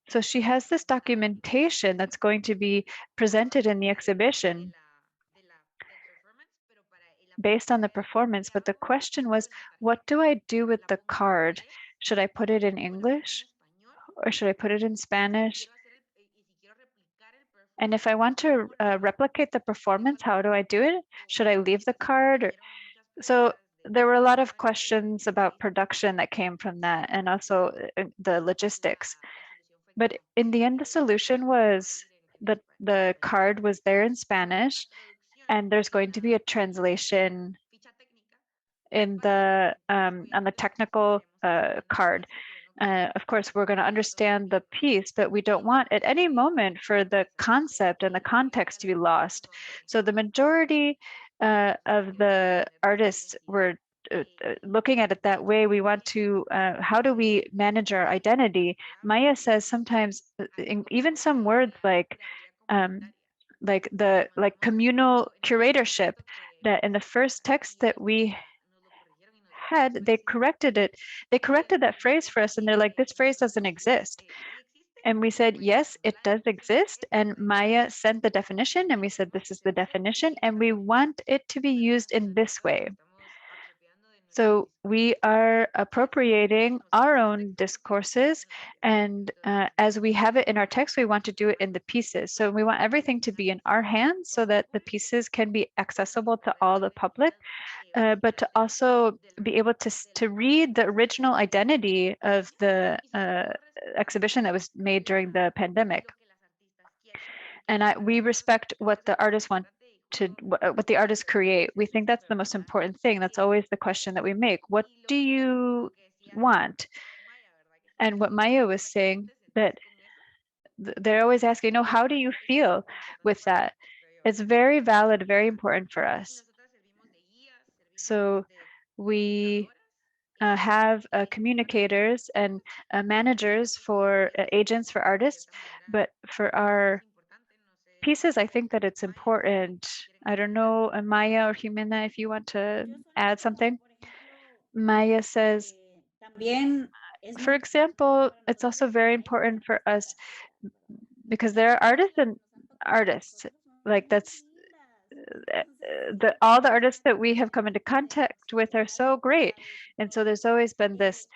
So she has this documentation that's going to be presented in the exhibition based on the performance. But the question was, what do I do with the card? Should I put it in English, or should I put it in Spanish? And if I want to replicate the performance, how do I do it? Should I leave the card? So there were a lot of questions about production that came from that, and also the logistics. But in the end, the solution was that the card was there in Spanish, and there's going to be a translation in the on the technical card. Of course, we're going to understand the piece, but we don't want at any moment for the concept and the context to be lost. So the majority of the artists were looking at it that way. We want to, how do we manage our identity? Maya says sometimes, even some words like communal curatorship, that in the first text that we had, they corrected it. They corrected that phrase for us, and they're like, this phrase doesn't exist. And we said, yes, it does exist. And Maya sent the definition, and we said, this is the definition, and we want it to be used in this way. So we are appropriating our own discourses, and as we have it in our text, we want to do it in the pieces. So we want everything to be in our hands so that the pieces can be accessible to all the public, but to also be able to read the original identity of the exhibition that was made during the pandemic. And we respect what the artists want to, what the artists create. We think that's the most important thing. That's always the question that we make. What do you want? And what Maya was saying, that they're always asking, no, how do you feel with that? It's very valid, very important for us. So we have communicators and managers for agents for artists, but for our pieces, I think that it's important. I don't know, Maya or Jimena, if you want to add something. Maya says, for example, it's also very important for us because there are artists and artists. Like that's all the artists that we have come into contact with are so great. And so there's always been this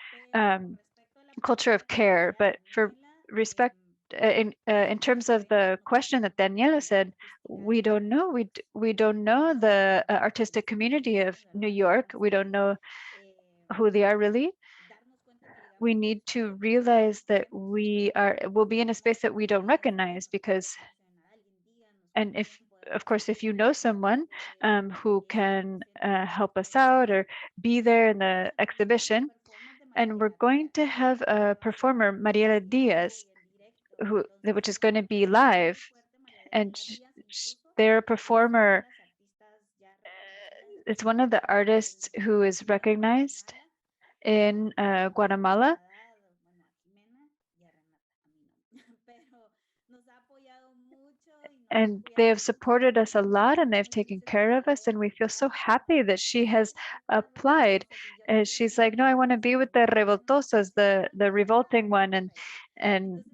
culture of care, but for respect, in terms of the question that Daniela said, we don't know. We don't know the artistic community of New York. We don't know who they are really. We need to realize that we'll be in a space that we don't recognize because, and if, of course, if you know someone who can help us out or be there in the exhibition, and we're going to have a performer, Mariela Diaz, which is going to be live, and they're a performer. It's one of the artists who is recognized in Guatemala. And they have supported us a lot, and they've taken care of us, and we feel so happy that she has applied. She's like, no, I want to be with the revoltosas, the revolting one, and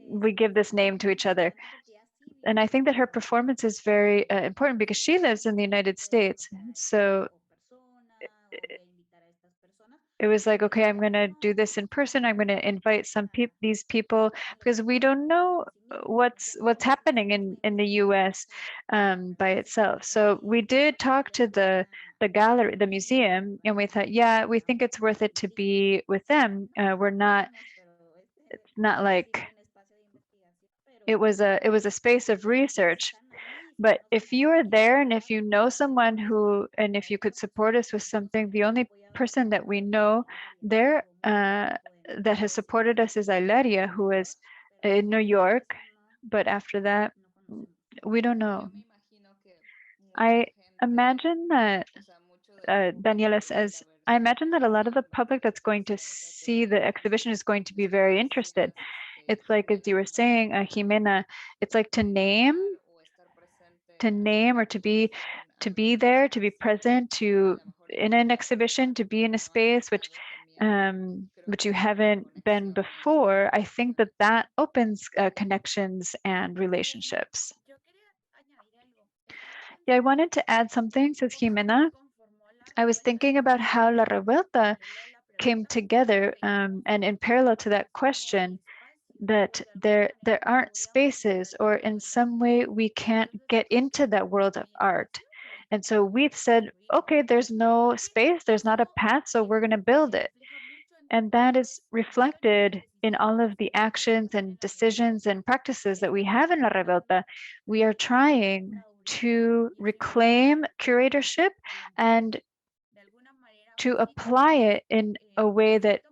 we give this name to each other. And I think that her performance is very important because she lives in the United States. So it was like, okay, I'm going to do this in person. I'm going to invite these people because we don't know what's happening in the U.S. By itself. So we did talk to the gallery, the museum, and we thought, yeah, we think it's worth it to be with them. It's not like it was a space of research. But if you are there and if you know someone and if you could support us with something, the only person that we know there that has supported us is Ailaria, who is in New York. But after that, we don't know. I imagine that, Daniela says, I imagine that a lot of the public that's going to see the exhibition is going to be very interested. It's like, as you were saying, Ximena, it's like to name or to be there, to be present, in an exhibition, to be in a space which you haven't been before. I think that opens connections and relationships. Yeah, I wanted to add something, says Jimena. I was thinking about how La Revuelta came together, and in parallel to that question, that there aren't spaces, or in some way we can't get into that world of art. And so we've said, okay, there's no space, there's not a path, so we're going to build it. And that is reflected in all of the actions and decisions and practices that we have in La Revuelta. We are trying to reclaim curatorship and to apply it in a way that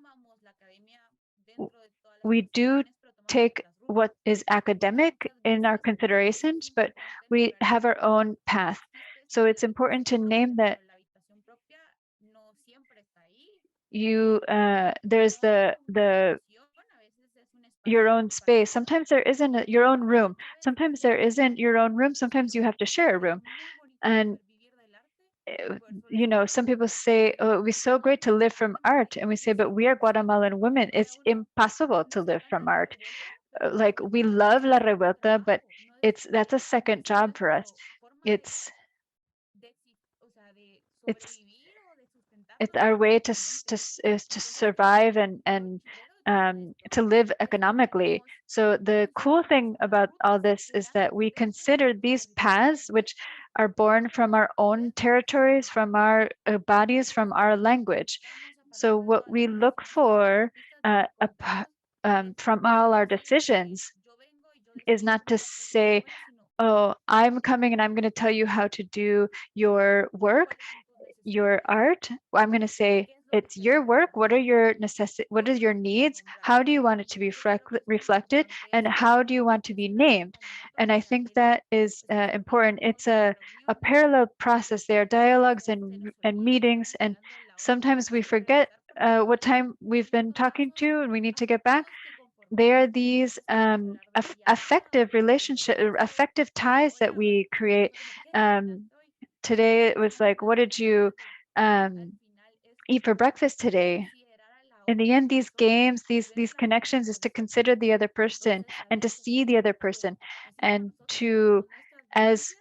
we do take what is academic in our considerations, but we have our own path. So it's important to name that there's your own space. Sometimes there isn't your own room. Sometimes there isn't your own room. Sometimes you have to share a room. And you know, some people say, oh, it would be so great to live from art. And we say, but we are Guatemalan women. It's impossible to live from art. Like, we love La Revuelta, but that's a second job for us. It's our way to survive and to live economically. So the cool thing about all this is that we consider these paths, which are born from our own territories, from our bodies, from our language. So what we look for from all our decisions is not to say, oh, I'm coming and I'm going to tell you how to do your work, your art. I'm going to say, it's your work. What are your what are your needs? How do you want it to be reflected? And how do you want to be named? And I think that is important. It's a parallel process. There are dialogues and meetings, and sometimes we forget what time we've been talking to and we need to get back. They are these affective affective ties that we create. Today it was like, what did you eat for breakfast today? In the end, these games, these connections is to consider the other person and to see the other person, and to, as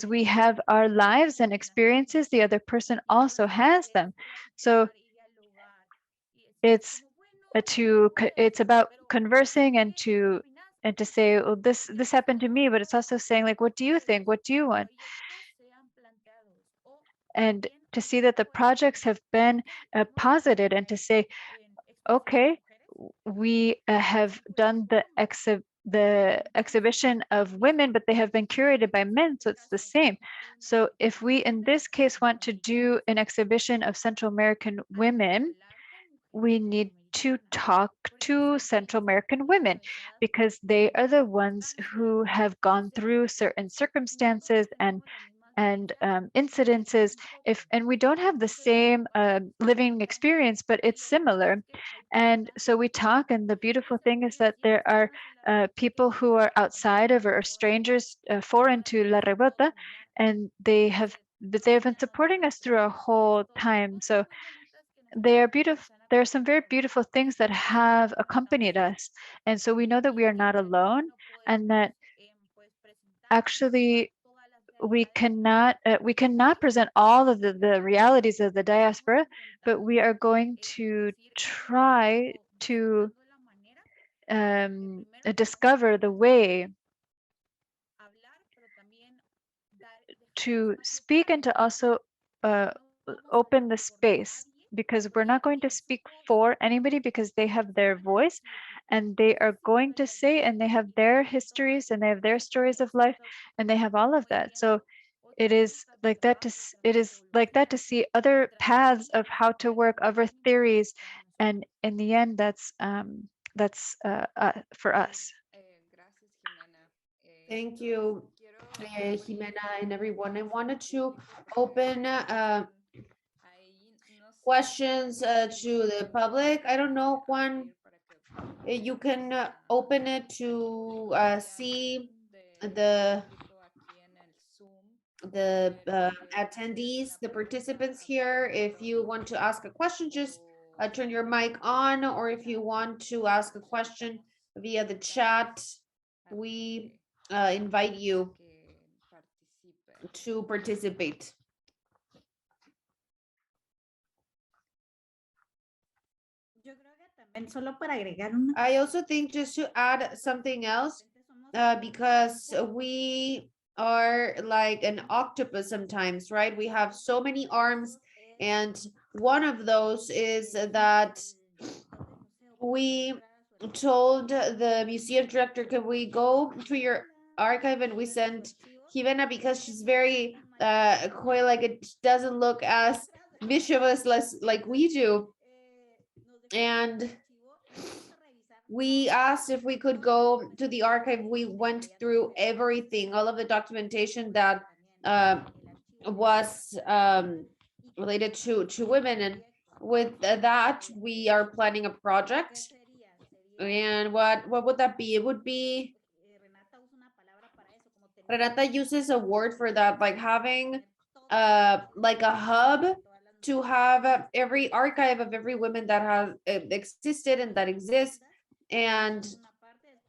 we have our lives and experiences, the other person also has them. So it's about conversing and to say, oh, this happened to me, but it's also saying, like, what do you think? What do you want? And to see that the projects have been posited, and to say, okay, we have done the exhibition of women, but they have been curated by men, so it's the same. So if we, in this case, want to do an exhibition of Central American women, we need to talk to Central American women, because they are the ones who have gone through certain circumstances and incidences. And we don't have the same living experience, but it's similar. And so we talk, and the beautiful thing is that there are people who are outside of, or strangers, foreign to La Revuelta, and they have been supporting us through our whole time. So they are beautiful. There are some very beautiful things that have accompanied us. And so we know that we are not alone, and that actually we cannot present all of the realities of the diaspora, but we are going to try to discover the way to speak, and to also open the space, because we're not going to speak for anybody, because they have their voice and they are going to say, and they have their histories and they have their stories of life, and they have all of that. So it is like that to see other paths of how to work, other theories, and in the end, that's for us. Thank you, Jimena, and everyone. I wanted to open questions to the public. I don't know, Juan, you can open it to see the attendees, the participants here. If you want to ask a question, just turn your mic on, or if you want to ask a question via the chat, we invite you to participate. I also think, just to add something else, because we are like an octopus sometimes, right? We have so many arms, and one of those is that we told the museum director, can we go to your archive? And we sent Jimena because she's very coy, like it doesn't look as mischievous like we do. And we asked if we could go to the archive. We went through everything, all of the documentation that was related to women. And with that, we are planning a project. And what would that be? It would be, Renata uses a word for that, like having like a hub to have every archive of every woman that has existed and that exists. And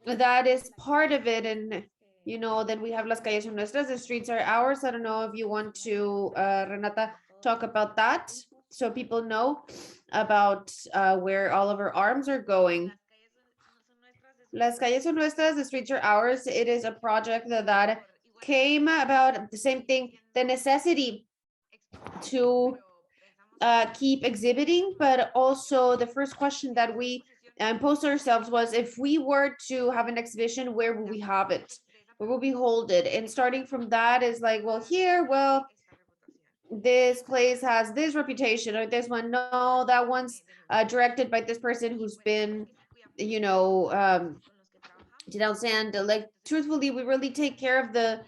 that is part of it. And you know, then we have las calles son nuestras, the streets are ours. I don't know if you want to, Renata, talk about that so people know about where all of our arms are going. Las calles son nuestras, the streets are ours. It is a project that came about the same thing, the necessity to keep exhibiting, but also the first question that we posed ourselves was, if we were to have an exhibition, where will we have it? Where will we hold it? And starting from that is like, well, here, well, this place has this reputation, or this one, no, that one's directed by this person who's been, you know, denounced. And like, truthfully, we really take care of the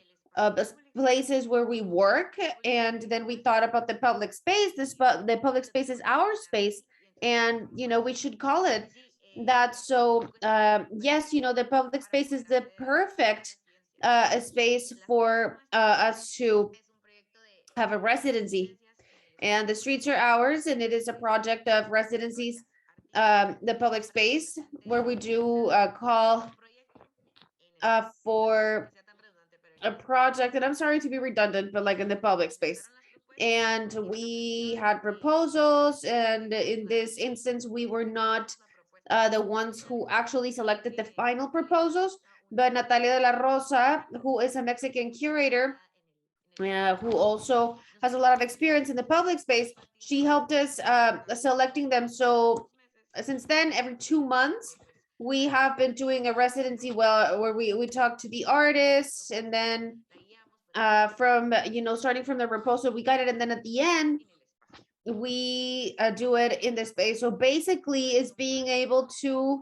places where we work. And then we thought about the public space. The public space is our space, and you know, we should call it that. So yes, you know, the public space is the perfect space for us to have a residency. And the streets are ours, and it is a project of residencies, the public space, where we do call for a project, and I'm sorry to be redundant, but like in the public space. And we had proposals, and in this instance, we were not the ones who actually selected the final proposals, but Natalia de la Rosa, who is a Mexican curator, who also has a lot of experience in the public space, she helped us selecting them. So since then, every 2 months, we have been doing a residency where we talk to the artists, and then from, you know, starting from the proposal, we got it, and then at the end, we do it in the space. So basically, is being able to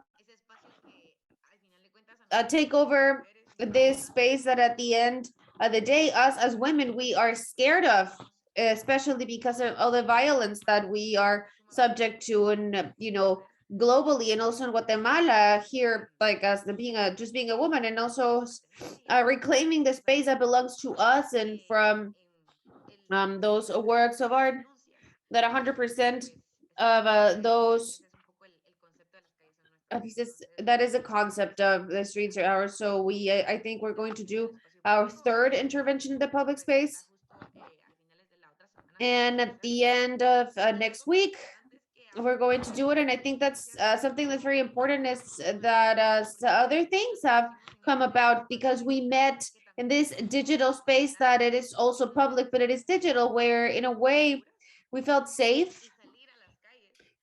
take over this space that at the end of the day, us as women, we are scared of, especially because of all the violence that we are subject to, and you know, globally, and also in Guatemala here, like as being a woman, and also reclaiming the space that belongs to us, and from those works of art that 100% of those pieces, that is a concept of the streets are ours. So we, I think we're going to do our third intervention in the public space, and at the end of next week, we're going to do it. And I think that's something that's very important, is that other things have come about because we met in this digital space, that it is also public, but it is digital, where in a way we felt safe.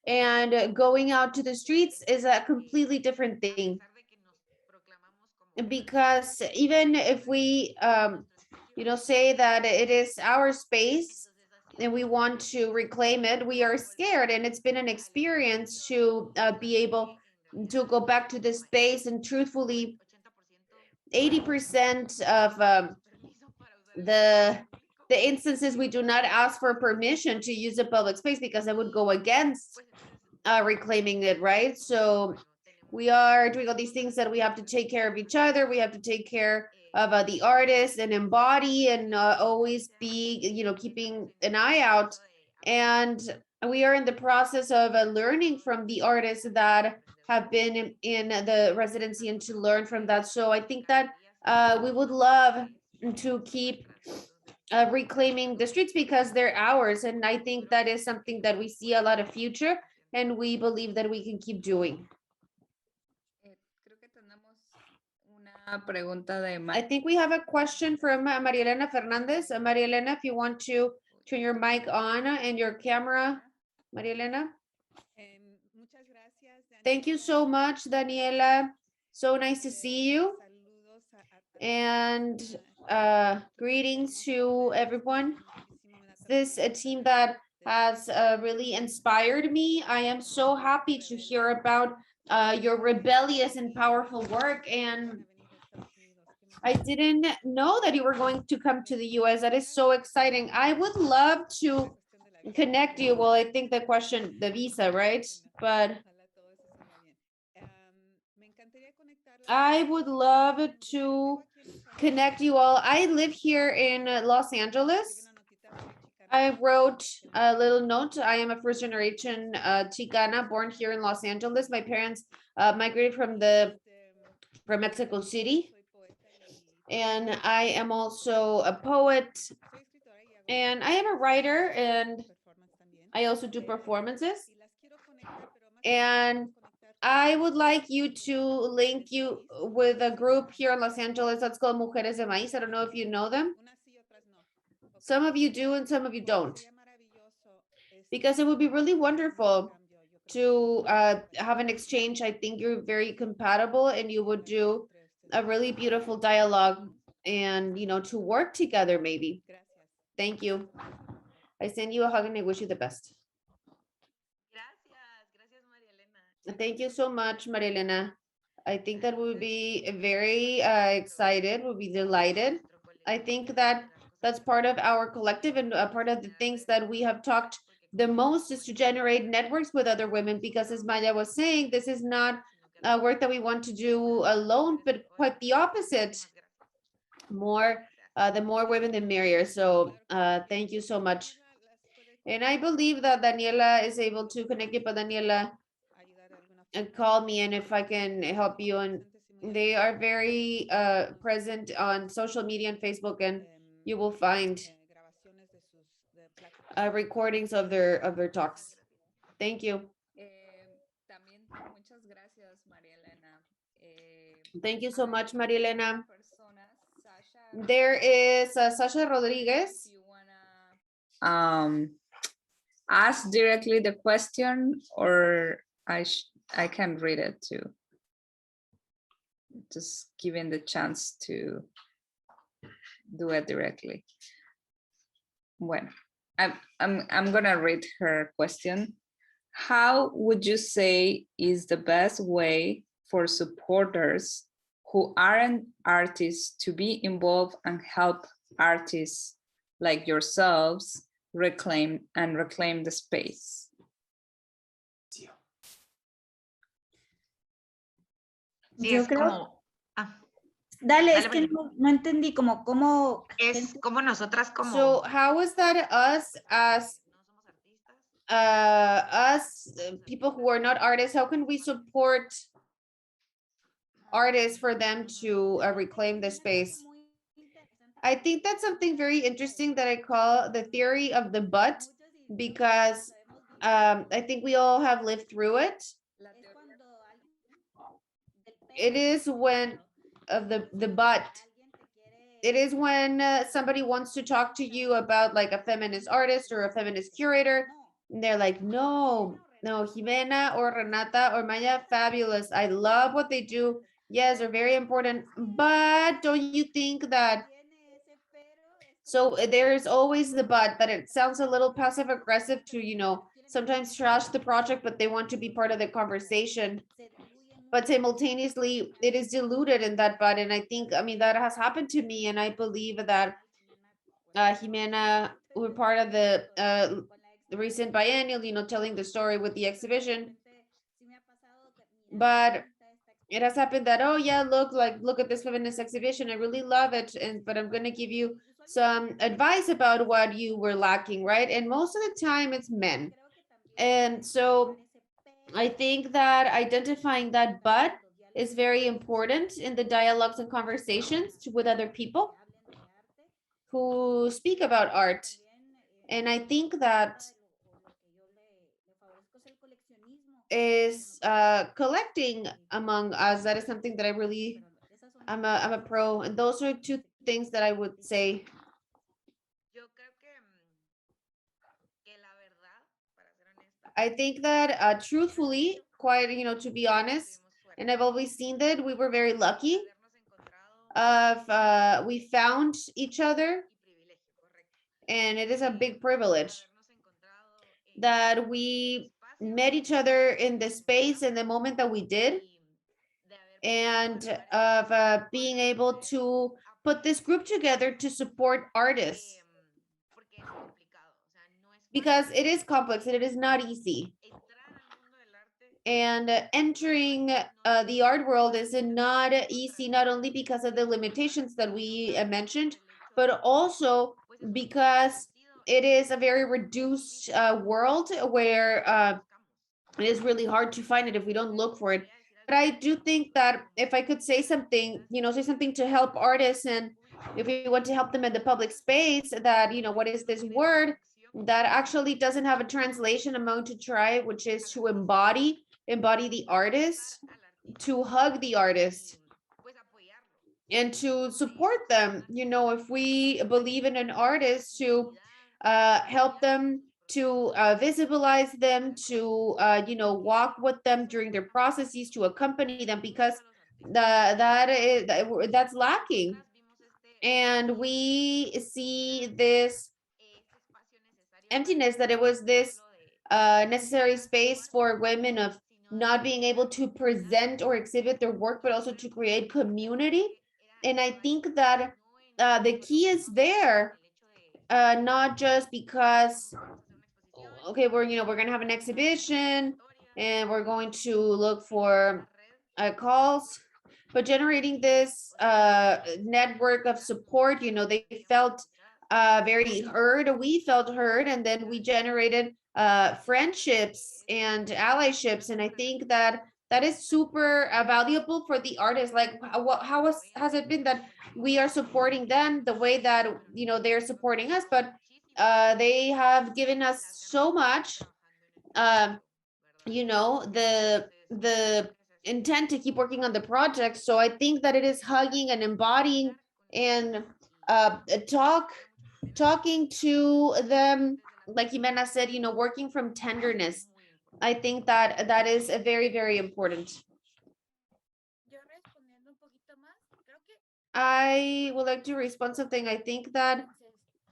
And going out to the streets is a completely different thing, because even if we you know, say that it is our space and we want to reclaim it, we are scared. And it's been an experience to be able to go back to the space. And truthfully, 80% of the instances, we do not ask for permission to use a public space, because it would go against reclaiming it, right? So we are doing all these things that we have to take care of each other. We have to take care of the artist and embody, and always be, you know, keeping an eye out. And we are in the process of learning from the artists that have been in the residency, and to learn from that. So I think that we would love to keep reclaiming the streets, because they're ours. And I think that is something that we see a lot of future, and we believe that we can keep doing. Creo que tenemos una Una pregunta de I think we have a question from María Elena Fernandez. María Elena, if you want to turn your mic on and your camera, María Elena. Thank you so much, Daniela. So nice to see you. And greetings to everyone. This a team that has really inspired me. I am so happy to hear about your rebellious and powerful work, and I didn't know that you were going to come to the US. That is so exciting. I would love to connect you. Well, I think the question, the visa, right? But I would love to connect you all. I live here in Los Angeles. I wrote a little note. I am a first generation Chicana born here in Los Angeles. My parents migrated from Mexico City. And I am also a poet. And I am a writer, and I also do performances. And I would like you to link you with a group here in Los Angeles that's called Mujeres de Maíz. I don't know if you know them. Some of you do and some of you don't. Because it would be really wonderful to have an exchange. I think you're very compatible and you would do a really beautiful dialogue and, you know, to work together maybe. Thank you. I send you a hug and I wish you the best. Thank you so much, Maria Elena. I think that we'll be very excited, we'll be delighted. I think that that's part of our collective, and a part of the things that we have talked the most is to generate networks with other women, because as Maya was saying, this is not work that we want to do alone, but quite the opposite. The more women, the merrier. So thank you so much. And I believe that Daniela is able to connect you, but Daniela, and call me, and if I can help you. And they are very present on social media and Facebook, and you will find recordings of their talks. Thank you. Thank you so much, Maria Elena. There is Sasha Rodriguez. Ask directly the question, or I can read it too. Just giving the chance to do it directly. Bueno, I'm gonna read her question. How would you say is the best way for supporters who aren't artists to be involved and help artists like yourselves reclaim the space? Sí, Yo es creo- como, Dale, es Dale, que María. no entendí cómo es como nosotras como So how is that us as people who are not artists, how can we support artists for them to reclaim the space? I think that's something very interesting that I call the theory of the butt, because I think we all have lived through it. It is when of the butt. It is when somebody wants to talk to you about like a feminist artist or a feminist curator, and they're like, no, Jimena or Renata or Maya, fabulous. I love what they do. Yes, they're very important. But don't you think that? So there's always the but, that it sounds a little passive aggressive to, you know, sometimes trash the project, but they want to be part of the conversation. But simultaneously, it is diluted in that but. And I think, I mean, that has happened to me. And I believe that Ximena were part of the recent biennial, you know, telling the story with the exhibition. But it has happened that, oh yeah, look at this feminist exhibition. I really love it. But I'm going to give you some advice about what you were lacking, right? And most of the time it's men. And so I think that identifying that but is very important in the dialogues and conversations with other people who speak about art. And I think that is collecting among us. That is something that I really I'm a pro, and those are two things that I would say. Yo creo que la verdad, para ser honesta, I think that truthfully, quite, to be honest, and I've always seen that we were very lucky habernos encontrado of we found each other, y privilegio, correcto. and it is a big privilege Habernos encontrado that we met each other in the space in the moment that we did, de haber and of being able to put this group together to support artists, porque es complicado, o sea, no es because it is complex and it is not easy. entrar al mundo del arte. And entering the art world is not easy, not only because of the limitations that we mentioned, but also because it is a very reduced world where it is really hard to find it if we don't look for it. But I do think that if I could say something, say something to help artists, and if we want to help them in the public space, that, what is this word that actually doesn't have a translation, I'm going to try, which is to embody the artist, to hug the artist, Pues apoyarlo. and to support them. If we believe in an artist, to help them, to visualize them, to walk with them during their processes, to accompany them, because that's lacking, and we see this emptiness, that it was this necessary space for women of not being able to present or exhibit their work, but also to create community. And I think that the key is there, not just because, okay, we're gonna have an exhibition and we're going to look for calls, but generating this network of support. They felt very heard, we felt heard, and then we generated friendships and allyships. And I think that is super valuable for the artists. Like, how has it been that we are supporting them the way that they're supporting us, but they have given us so much, the intent to keep working on the project. So I think that it is hugging and embodying and talking to them, like Jimena said, working from tenderness. I think that is a very, very important. I would like to respond something. I think that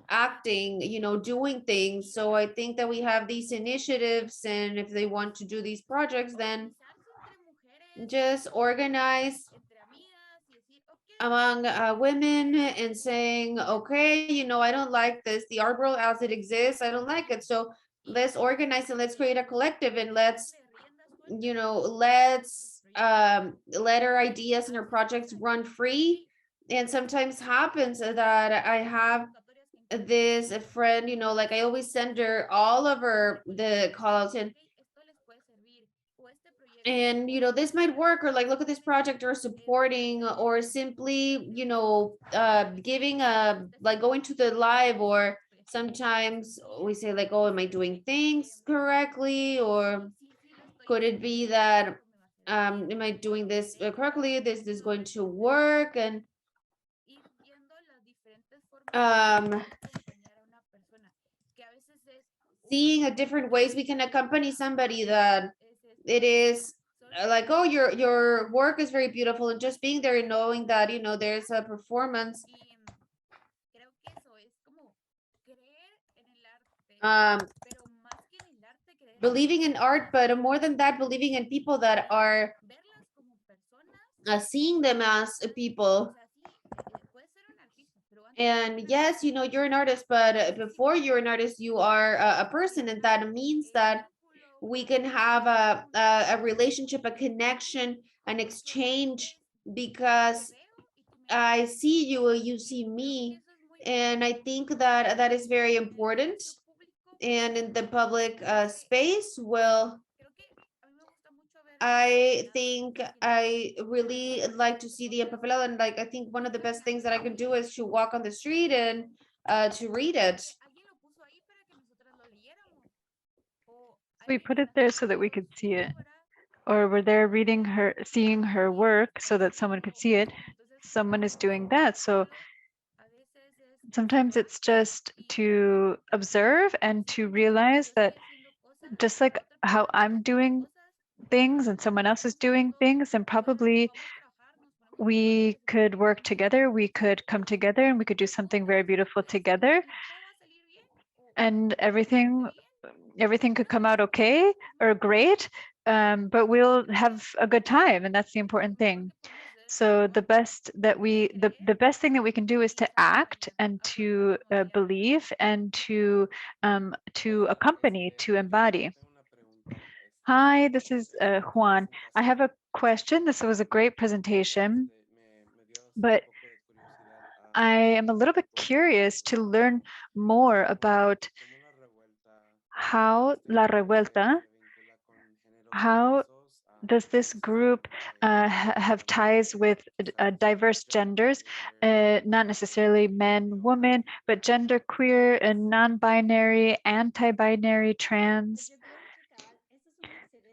acting, doing things. So I think that we have these initiatives, and if they want to do these projects, then just organize among women and saying, okay, I don't like this, the art world as it exists, I don't like it. So let's organize and let's create a collective, and let's let our ideas and our projects run free. And sometimes happens that I have this friend, like I always send her all of the calls, and this might work, or like, look at this project, or supporting, or simply giving like going to the live, or sometimes we say like, oh, am I doing things correctly, or could it be that am I doing this correctly, this is going to work, and seeing a different ways we can accompany somebody, that it is like, oh, your work is very beautiful, and just being there and knowing that there's a performance, believing in art, but more than that, believing in people that are seeing them as people. And yes, you're an artist, but before you're an artist, you are a person, and that means that we can have a relationship, a connection, an exchange, because I see you, you see me, and I think that that is very important. And in the public space, well, I think I really like to see the papelado, and like I think one of the best things that I can do is to walk on the street and to read it. We put it there so that we could see it, or we're there seeing her work so that someone could see it. someone is doing that. So sometimes it's just to observe and to realize that just like how I'm doing things and someone else is doing things, and probably we could work together, we could come together and we could do something very beautiful together, and everything could come out okay or great, but we'll have a good time, and that's the important thing. So the best thing that we can do is to act and to believe and to accompany, to embody. Hi, this is Juan. I have a question. This was a great presentation, but I am a little bit curious to learn more about how La Revuelta, how does this group have ties with diverse genders, not necessarily men, women, but genderqueer and non-binary, anti-binary, trans?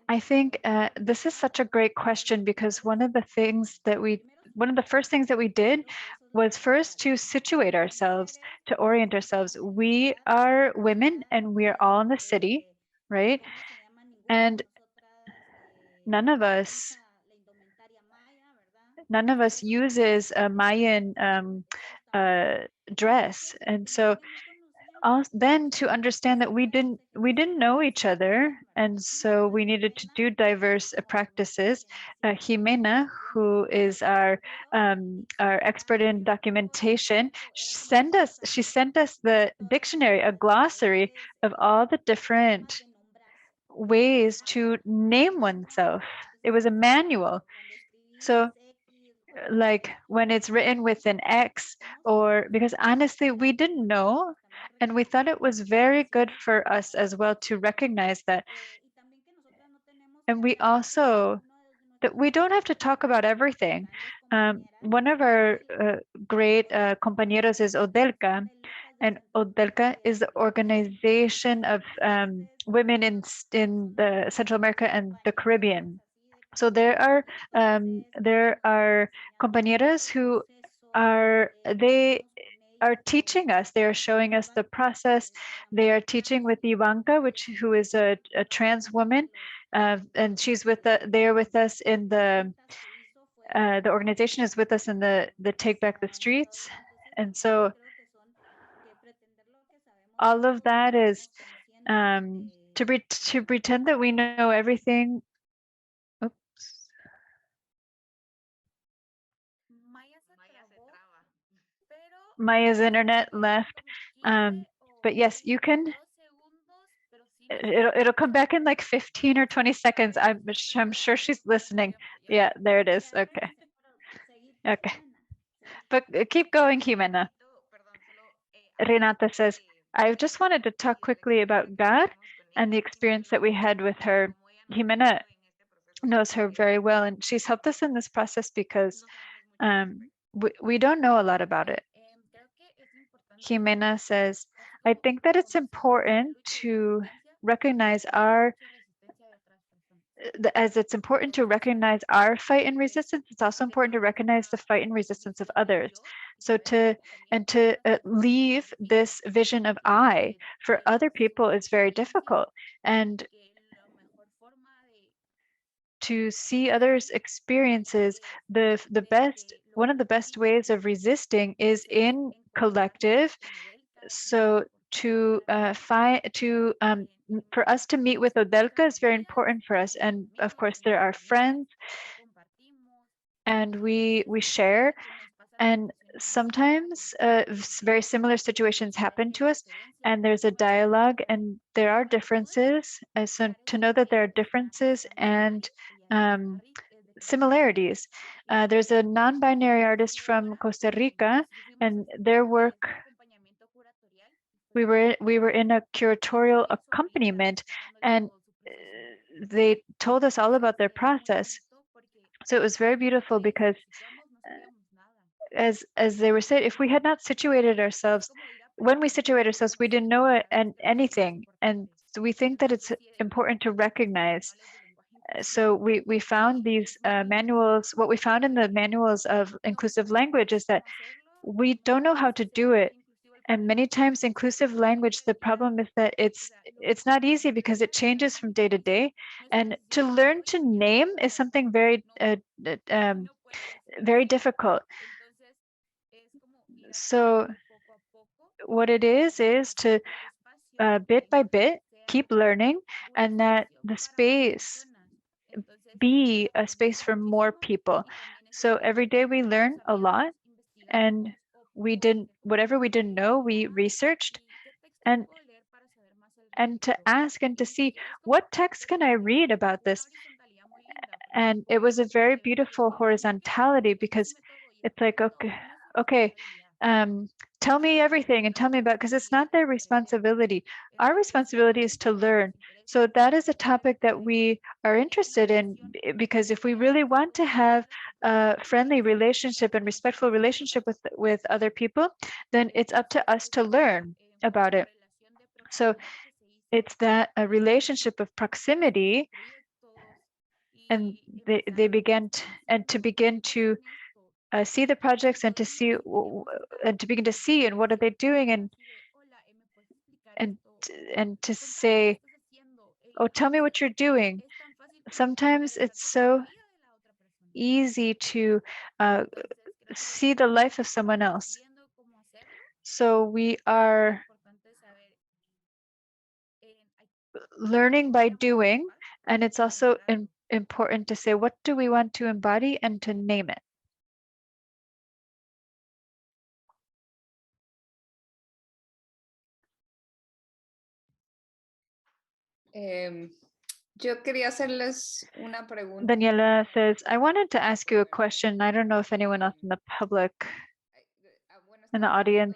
I think this is such a great question, because one of the first things that we did was first to situate ourselves, to orient ourselves. We are women and we are all in the city, right? And none of us uses a Mayan dress. And so then to understand that we didn't know each other, and so we needed to do diverse practices. Jimena, who is our expert in documentation, she sent us the dictionary, a glossary of all the different ways to name oneself. It was a manual. So like when it's written with an X, or because honestly we didn't know, and we thought it was very good for us as well to recognize that. And we also that we don't have to talk about everything. One of our great compañeros is Odelka, and Odelka is the organization of women in the Central America and the Caribbean. So there are compañeras who are teaching us. They are showing us the process. They are teaching with Ivanka, who is a trans woman, and she's they are with us in the organization is with us in the Take Back the Streets, and so all of that is to pretend that we know everything. Oops. Maya's internet left, but yes, you can. It'll come back in like 15 or 20 seconds. I'm sure she's listening. Yeah, there it is. Okay. Okay. But keep going, Ximena. Renata says, I just wanted to talk quickly about God and the experience that we had with her. Jimena knows her very well, and she's helped us in this process because we don't know a lot about it. Jimena says, I think that it's important to recognize as it's important to recognize our fight and resistance, it's also important to recognize the fight and resistance of others. So to leave this vision of I for other people is very difficult, and to see others' experiences, one of the best ways of resisting is in collective. So for us to meet with Odelka is very important for us, and of course there are friends, and we share, and sometimes very similar situations happen to us, and there's a dialogue, and there are differences. So to know that there are differences and similarities. There's a non-binary artist from Costa Rica, and their work, we were in a curatorial accompaniment, and they told us all about their process. So it was very beautiful because as they were said, if we had not situated ourselves, when we situate ourselves, we didn't know anything. And so we think that it's important to recognize So we found these manuals. What we found in the manuals of inclusive language is that we don't know how to do it. And many times inclusive language, the problem is that it's not easy because it changes from day to day. And to learn to name is something very very difficult. So what it is to bit by bit keep learning, and that the space be a space for more people. So every day we learn a lot, and whatever we didn't know, we researched, and to ask and to see what text can I read about this. And it was a very beautiful horizontality, because it's like, okay, tell me everything and tell me about, because it's not their responsibility. Our responsibility is to learn. So that is a topic that we are interested in, because if we really want to have a friendly relationship and respectful relationship with other people, then it's up to us to learn about it. So it's that a relationship of proximity, and they began to begin to see the projects, and to see and to begin to see and what are they doing, and to say, oh, tell me what you're doing. Sometimes it's so easy to see the life of someone else. So we are learning by doing, and it's also important to say, what do we want to embody, and to name it. Yo quería hacerles una pregunta. Daniela says, I wanted to ask you a question. I don't know if anyone else in the public, in the audience.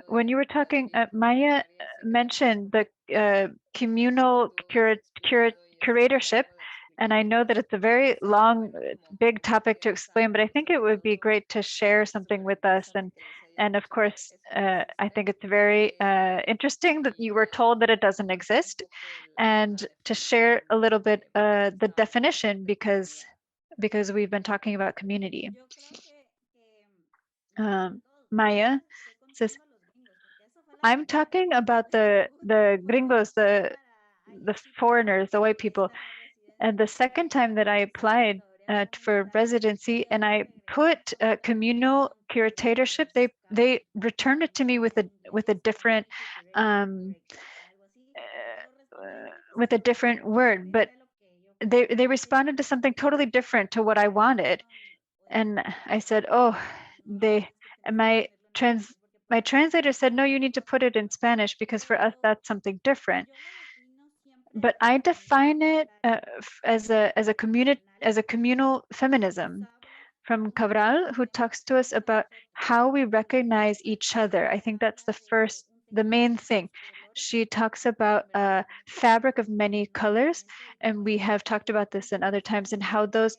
When you were talking, Maya mentioned the communal curatorship, and I know that it's a very long, big topic to explain, but I think it would be great to share something with us. And of course, I think it's very interesting that you were told that it doesn't exist, and to share a little bit the definition, because we've been talking about community. Maya says, I'm talking about the gringos, the foreigners, the white people. And the second time that I applied for residency, and I put communal curatorship, they returned it to me with a different with a different word, but they responded to something totally different to what I wanted. And I said, oh, my translator said, no, you need to put it in Spanish, because for us that's something different. But I define it as a communal feminism from Cabral, who talks to us about how we recognize each other. I think that's the main thing. She talks about a fabric of many colors, and we have talked about this in other times, and how those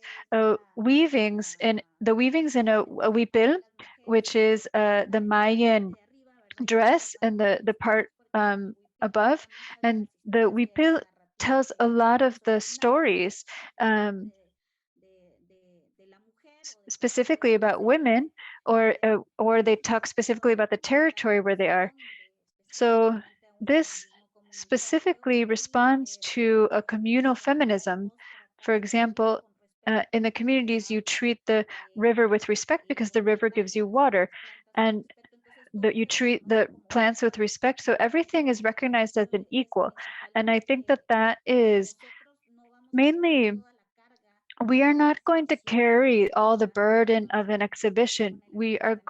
weavings in a huipil, which is the Mayan dress, and the part above, and the huipil tells a lot of the stories, specifically about women, or they talk specifically about the territory where they are. So this specifically responds to a communal feminism. For example, in the communities, you treat the river with respect because the river gives you water, and you treat the plants with respect. So everything is recognized as an equal. And I think that that is mainly, we are not going to carry all the burden of an exhibition. We're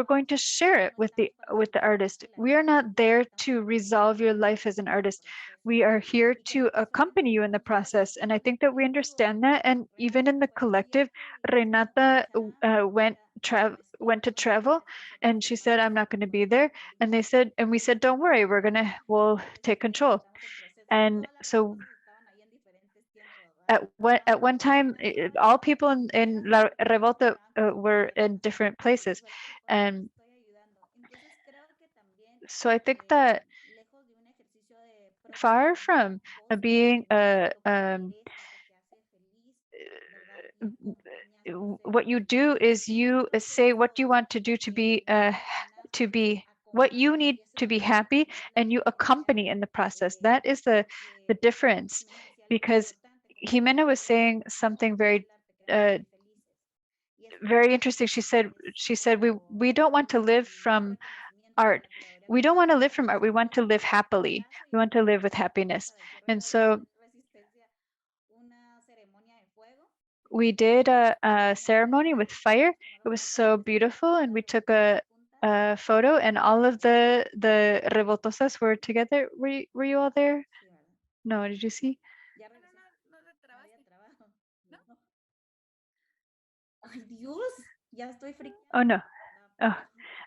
going to share it with the artist. We are not there to resolve your life as an artist. We are here to accompany you in the process. And I think that we understand that. And even in the collective, Renata went to travel, and she said, I'm not going to be there. And we said, don't worry, we'll take control. And so at one time, all people in La Revuelta were in different places. And so I think that far from being what you do is you say what you want to do to be what you need to be happy, and you accompany in the process. That is the difference, because Jimena was saying something very interesting. She said we don't want to live from art. We don't want to live from art. We want to live happily. We want to live with happiness. And so we did a ceremony with fire. It was so beautiful, and we took a photo, and all of the revoltosas were together. Were you all there? No, did you see? Oh no. Oh.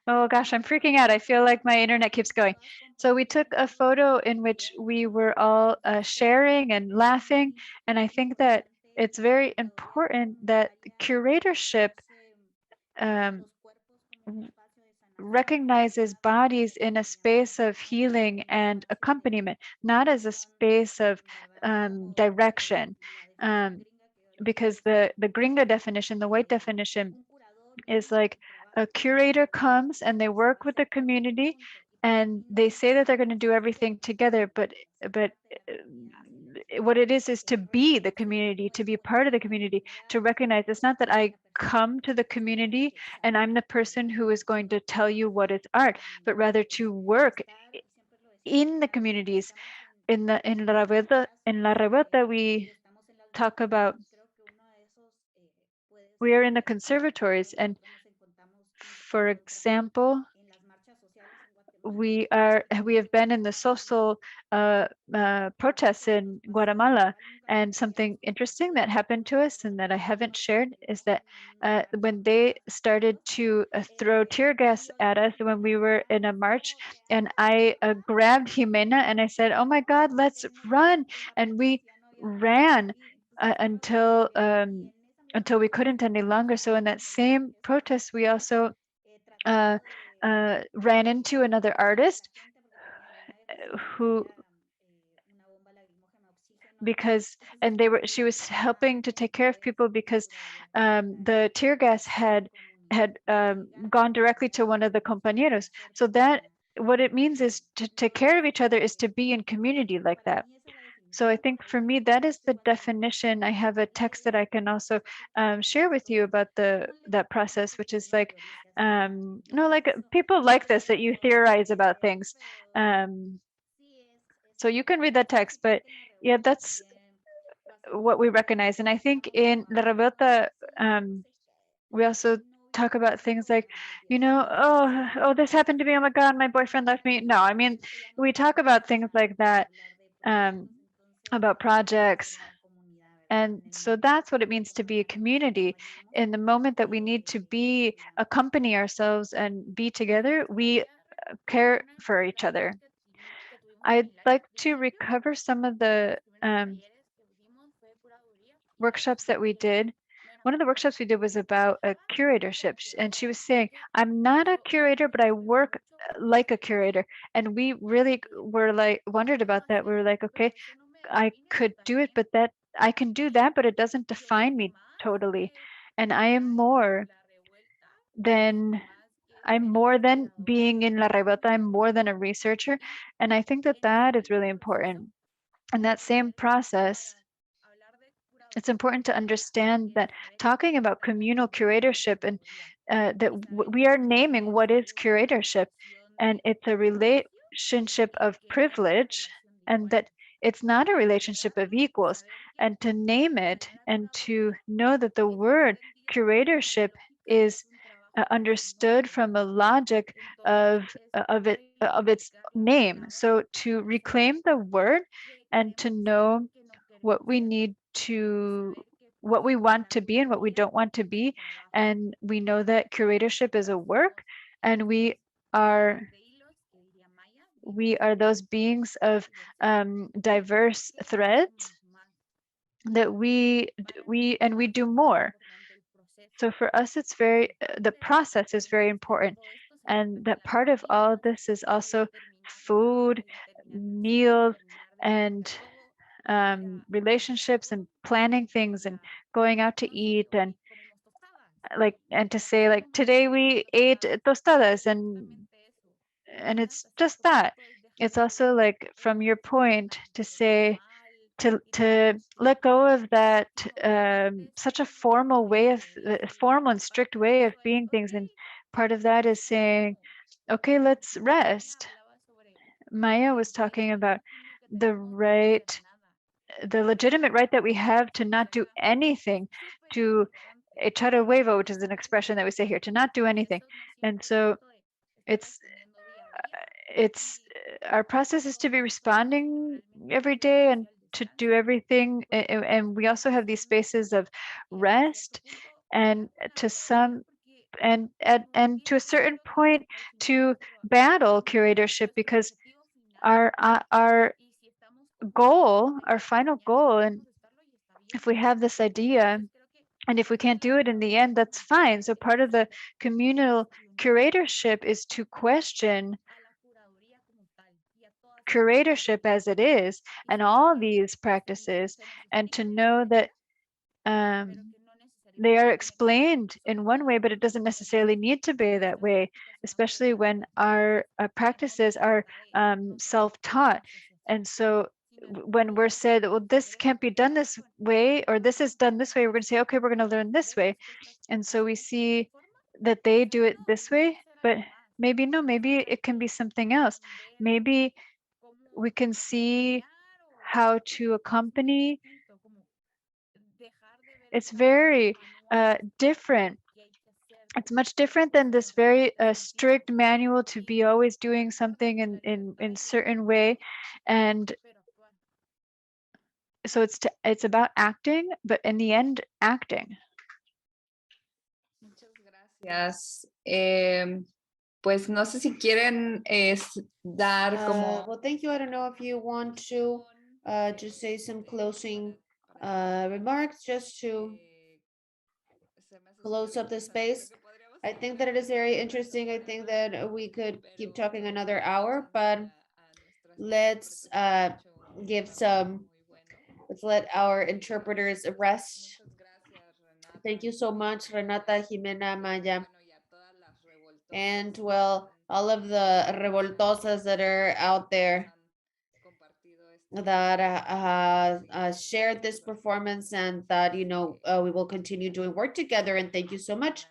Oh gosh, I'm freaking out. I feel like my internet keeps going. So we took a photo in which we were all sharing and laughing. And I think that it's very important that curatorship recognizes bodies in a space of healing and accompaniment, not as a space of direction. Because the gringa definition, the white definition, is like a curator comes and they work with the community and they say that they're going to do everything together, but what it is to be the community, to be part of the community, to recognize it's not that I come to the community and I'm the person who is going to tell you what is art, but rather to work in the communities. In La Revuelta, we talk about we are in the conservatories, and for example, we have been in the social protests in Guatemala, and something interesting that happened to us and that I haven't shared is that when they started to throw tear gas at us when we were in a march, and I grabbed Ximena and I said, "Oh my God, let's run!" And we ran until we couldn't any longer. So in that same protest, we also ran into another artist who she was helping to take care of people because the tear gas had gone directly to one of the compañeros. So that what it means is to take care of each other is to be in community like that. So I think for me, that is the definition. I have a text that I can also share with you about that process, which is like, no, like people like this, that you theorize about things. So you can read that text, but yeah, that's what we recognize. And I think in La Revuelta, we also talk about things like, oh, this happened to me. Oh my God, my boyfriend left me. No, I mean, we talk about things like that, about projects. And so that's what it means to be a community. In the moment that we need to accompany ourselves and be together, we care for each other. I'd like to recover some of the workshops that we did. One of the workshops we did was about a curatorship, and she was saying, I'm not a curator, but I work like a curator. And we really were like, wondered about that. We were like, okay, I could do it, but I can do that, but it doesn't define me totally. And I'm more than being in La Revuelta. I'm more than a researcher. And I think that is really important. And that same process, it's important to understand that talking about communal curatorship and that we are naming what is curatorship, and it's a relationship of privilege, and that it's not a relationship of equals. And to name it and to know that the word curatorship is understood from a logic of its name. So to reclaim the word and to know what we want to be and what we don't want to be. And we know that curatorship is a work, and we are those beings of diverse threads that we do more. So for us, it's the process is very important. And that part of all of this is also food, meals, and relationships and planning things and going out to eat and and to say like today we ate tostadas and it's just that. It's also like from your point to say to let go of that such a formal way of formal and strict way of being things, and part of that is saying okay, let's rest. Maya was talking about the legitimate right that we have to not do anything, to echar a huevo, which is an expression that we say here, to not do anything. And so it's our process is to be responding every day and to do everything. And we also have these spaces of rest and to some and to a certain point to battle curatorship, because our goal, our final goal, and if we have this idea and if we can't do it in the end, that's fine. So part of the communal curatorship is to question curatorship as it is and all these practices, and to know that they are explained in one way, but it doesn't necessarily need to be that way, especially when our practices are self-taught. And so when we're said, well, this can't be done this way, or this is done this way, we're going to say, okay, we're going to learn this way. And so we see that they do it this way, but maybe no, maybe it can be something else. Maybe we can see how to accompany. It's very different. It's much different than this very strict manual to be always doing something in certain way. And so it's about acting, but in the end, acting. Muchas gracias. Pues no sé si quieren dar como... Well, thank you. I don't know if you want to just say some closing remarks just to close up the space. I think that it is very interesting. I think that we could keep talking another hour, but let's let our interpreters rest. Thank you so much, Renata, Jimena, Maya, and well, all of the revoltosas that are out there that shared this performance, and that we will continue doing work together. And thank you so much.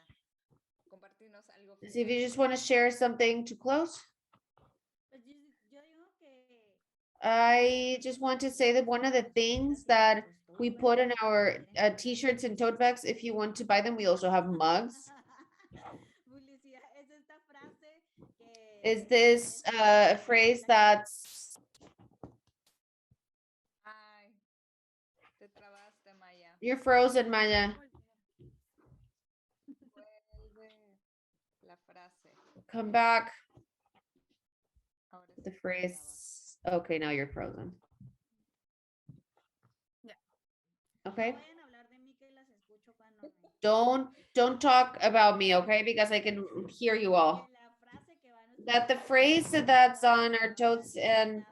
See if you just want to share something to close. I just want to say that one of the things that we put in our t-shirts and tote bags, if you want to buy them, we also have mugs, is this phrase that's you're frozen, Maya. Come back. The phrase. Okay, now you're frozen. Okay. Don't talk about me, okay? Because I can hear you all. That the phrase that's on our totes and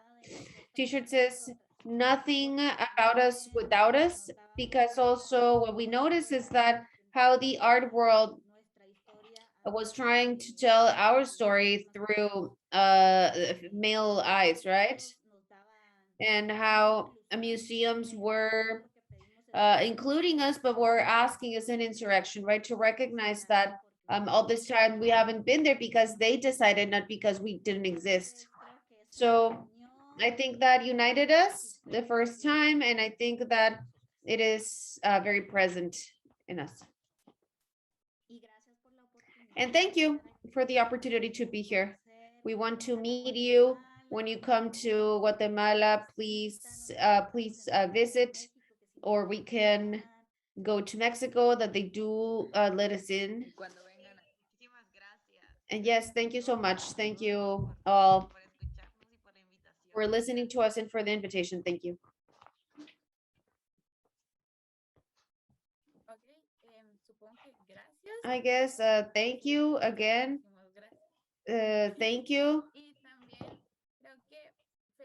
t-shirts is nothing about us without us, because also what we notice is that how the art world was trying to tell our story through male eyes, right? And how museums were including us, but were asking us an insurrection, right? To recognize that all this time we haven't been there because they decided, not because we didn't exist. So I think that united us the first time, and I think that it is very present in us. And thank you for the opportunity to be here. We want to meet you when you come to Guatemala. Please visit, or we can go to Mexico, that they do let us in. And yes, thank you so much. Thank you all for listening to us and for the invitation. Thank you. I guess thank you again. Thank you.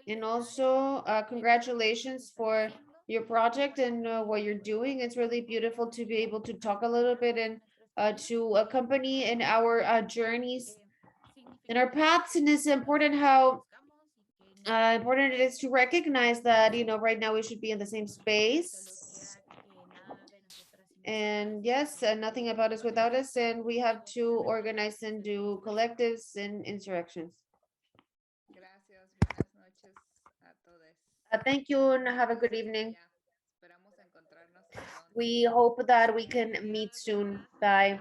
And also, congratulations for your project and what you're doing. It's really beautiful to be able to talk a little bit and to accompany in our journeys and our paths. And it's important how important it is to recognize that, you know, right now we should be in the same space. And yes, nothing about us without us. And we have to organize and do collectives and insurrections. Gracias, buenas noches a todos. Thank you and have a good evening. Esperamos encontrarnos pronto. We hope that we can meet soon. Bye.